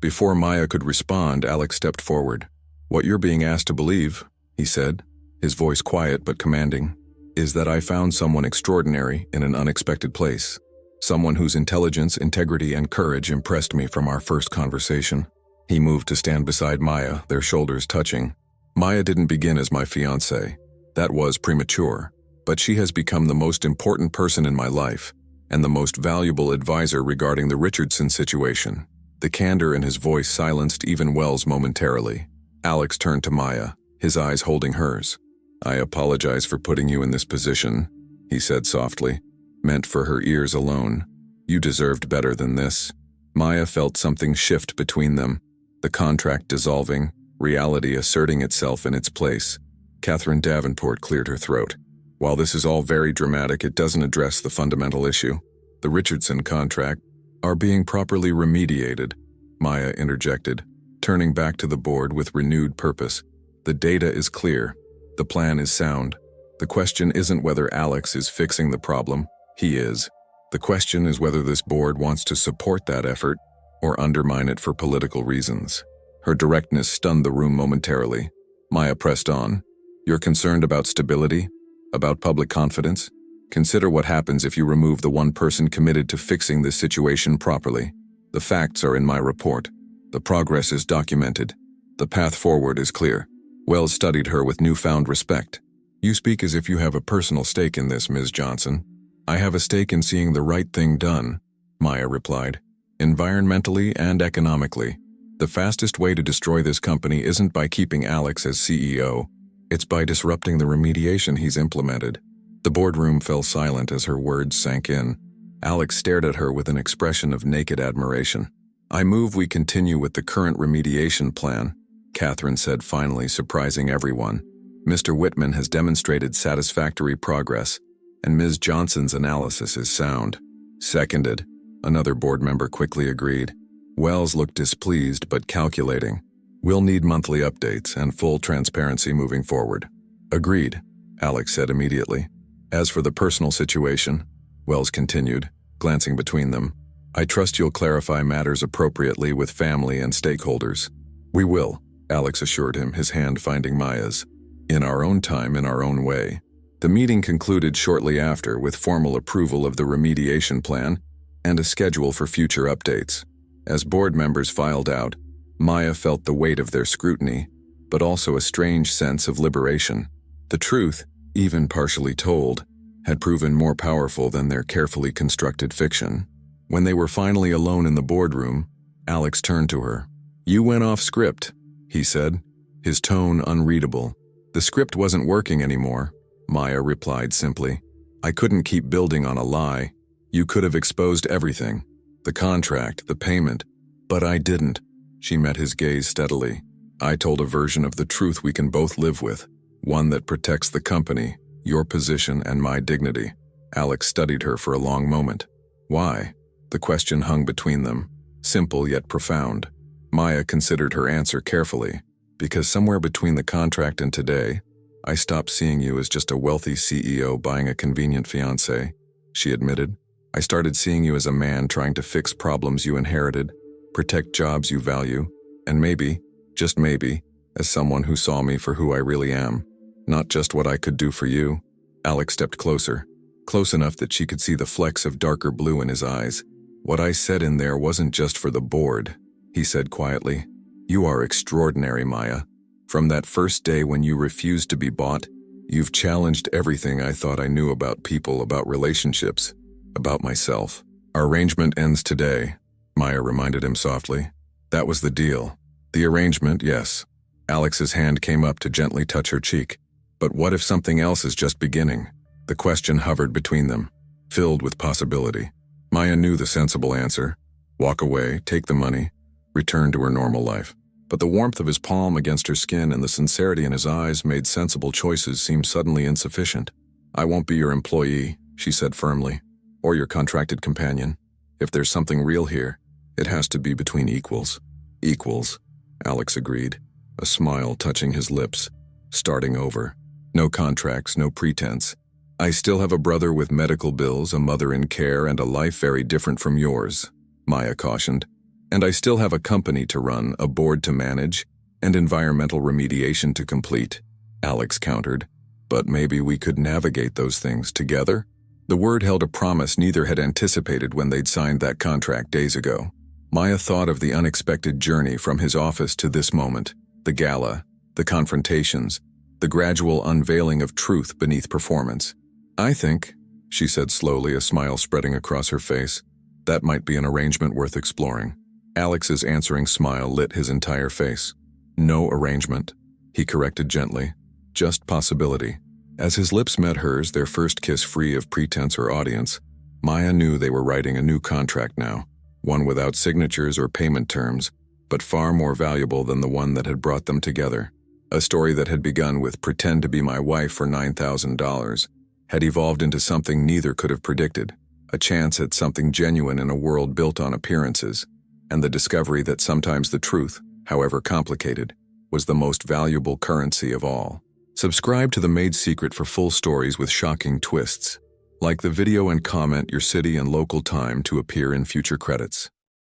Before Maya could respond, Alex stepped forward. What you're being asked to believe, he said, his voice quiet but commanding, is that I found someone extraordinary in an unexpected place. Someone whose intelligence, integrity, and courage impressed me from our first conversation. He moved to stand beside Maya, their shoulders touching. Maya didn't begin as my fiancée. That was premature. But she has become the most important person in my life, and the most valuable advisor regarding the Richardson situation. The candor in his voice silenced even Wells momentarily. Alex turned to Maya, his eyes holding hers. I apologize for putting you in this position, he said softly, meant for her ears alone. You deserved better than this. Maya felt something shift between them, the contract dissolving, reality asserting itself in its place. Catherine Davenport cleared her throat. While this is all very dramatic, it doesn't address the fundamental issue. The Richardson contract are being properly remediated, Maya interjected, turning back to the board with renewed purpose. The data is clear. The plan is sound. The question isn't whether Alex is fixing the problem. He is. The question is whether this board wants to support that effort or undermine it for political reasons. Her directness stunned the room momentarily. Maya pressed on. You're concerned about stability? About public confidence? Consider what happens if you remove the one person committed to fixing this situation properly. The facts are in my report. The progress is documented. The path forward is clear. Wells studied her with newfound respect. You speak as if you have a personal stake in this, Ms. Johnson. I have a stake in seeing the right thing done, Maya replied. Environmentally and economically. The fastest way to destroy this company isn't by keeping Alex as CEO. It's by disrupting the remediation he's implemented. The boardroom fell silent as her words sank in. Alex stared at her with an expression of naked admiration. I move we continue with the current remediation plan, Catherine said finally, surprising everyone. Mr. Whitman has demonstrated satisfactory progress, and Ms. Johnson's analysis is sound. Seconded, another board member quickly agreed. Wells looked displeased but calculating. We'll need monthly updates and full transparency moving forward. Agreed, Alex said immediately. As for the personal situation, Wells continued, glancing between them, I trust you'll clarify matters appropriately with family and stakeholders. We will, Alex assured him, his hand finding Maya's. In our own time, in our own way. The meeting concluded shortly after with formal approval of the remediation plan and a schedule for future updates. As board members filed out, Maya felt the weight of their scrutiny, but also a strange sense of liberation. The truth, even partially told, had proven more powerful than their carefully constructed fiction. When they were finally alone in the boardroom, Alex turned to her. You went off script, he said, his tone unreadable. The script wasn't working anymore, Maya replied simply. I couldn't keep building on a lie. You could have exposed everything. The contract, the payment. But I didn't. She met his gaze steadily. I told a version of the truth we can both live with, one that protects the company, your position, and my dignity. Alex studied her for a long moment. Why? The question hung between them, simple yet profound. Maya considered her answer carefully. Because somewhere between the contract and today, I stopped seeing you as just a wealthy CEO buying a convenient fiancé, she admitted. I started seeing you as a man trying to fix problems you inherited, protect jobs you value, and maybe, just maybe, as someone who saw me for who I really am, not just what I could do for you. Alex stepped closer, close enough that she could see the flecks of darker blue in his eyes. What I said in there wasn't just for the board, he said quietly. You are extraordinary, Maya. From that first day when you refused to be bought, you've challenged everything I thought I knew about people, about relationships. About myself. Our arrangement ends today, Maya reminded him softly. That was the deal. The arrangement, yes. Alex's hand came up to gently touch her cheek. But what if something else is just beginning? The question hovered between them, filled with possibility. Maya knew the sensible answer. Walk away, take the money, return to her normal life. But the warmth of his palm against her skin and the sincerity in his eyes made sensible choices seem suddenly insufficient. I won't be your employee, she said firmly, or your contracted companion. If there's something real here, it has to be between equals. Equals, Alex agreed, a smile touching his lips. Starting over. No contracts, no pretense. I still have a brother with medical bills, a mother in care, and a life very different from yours, Maya cautioned. And I still have a company to run, a board to manage, and environmental remediation to complete, Alex countered. But maybe we could navigate those things together? The word held a promise neither had anticipated when they'd signed that contract days ago. Maya thought of the unexpected journey from his office to this moment, the gala, the confrontations, the gradual unveiling of truth beneath performance. I think, she said slowly, a smile spreading across her face, that might be an arrangement worth exploring. Alex's answering smile lit his entire face. No arrangement, he corrected gently. Just possibility. As his lips met hers, their first kiss free of pretense or audience, Maya knew they were writing a new contract now, one without signatures or payment terms, but far more valuable than the one that had brought them together. A story that had begun with "pretend to be my wife for $9,000 had evolved into something neither could have predicted, a chance at something genuine in a world built on appearances, and the discovery that sometimes the truth, however complicated, was the most valuable currency of all. Subscribe to The Maid Secret for full stories with shocking twists. Like the video and comment your city and local time to appear in future credits.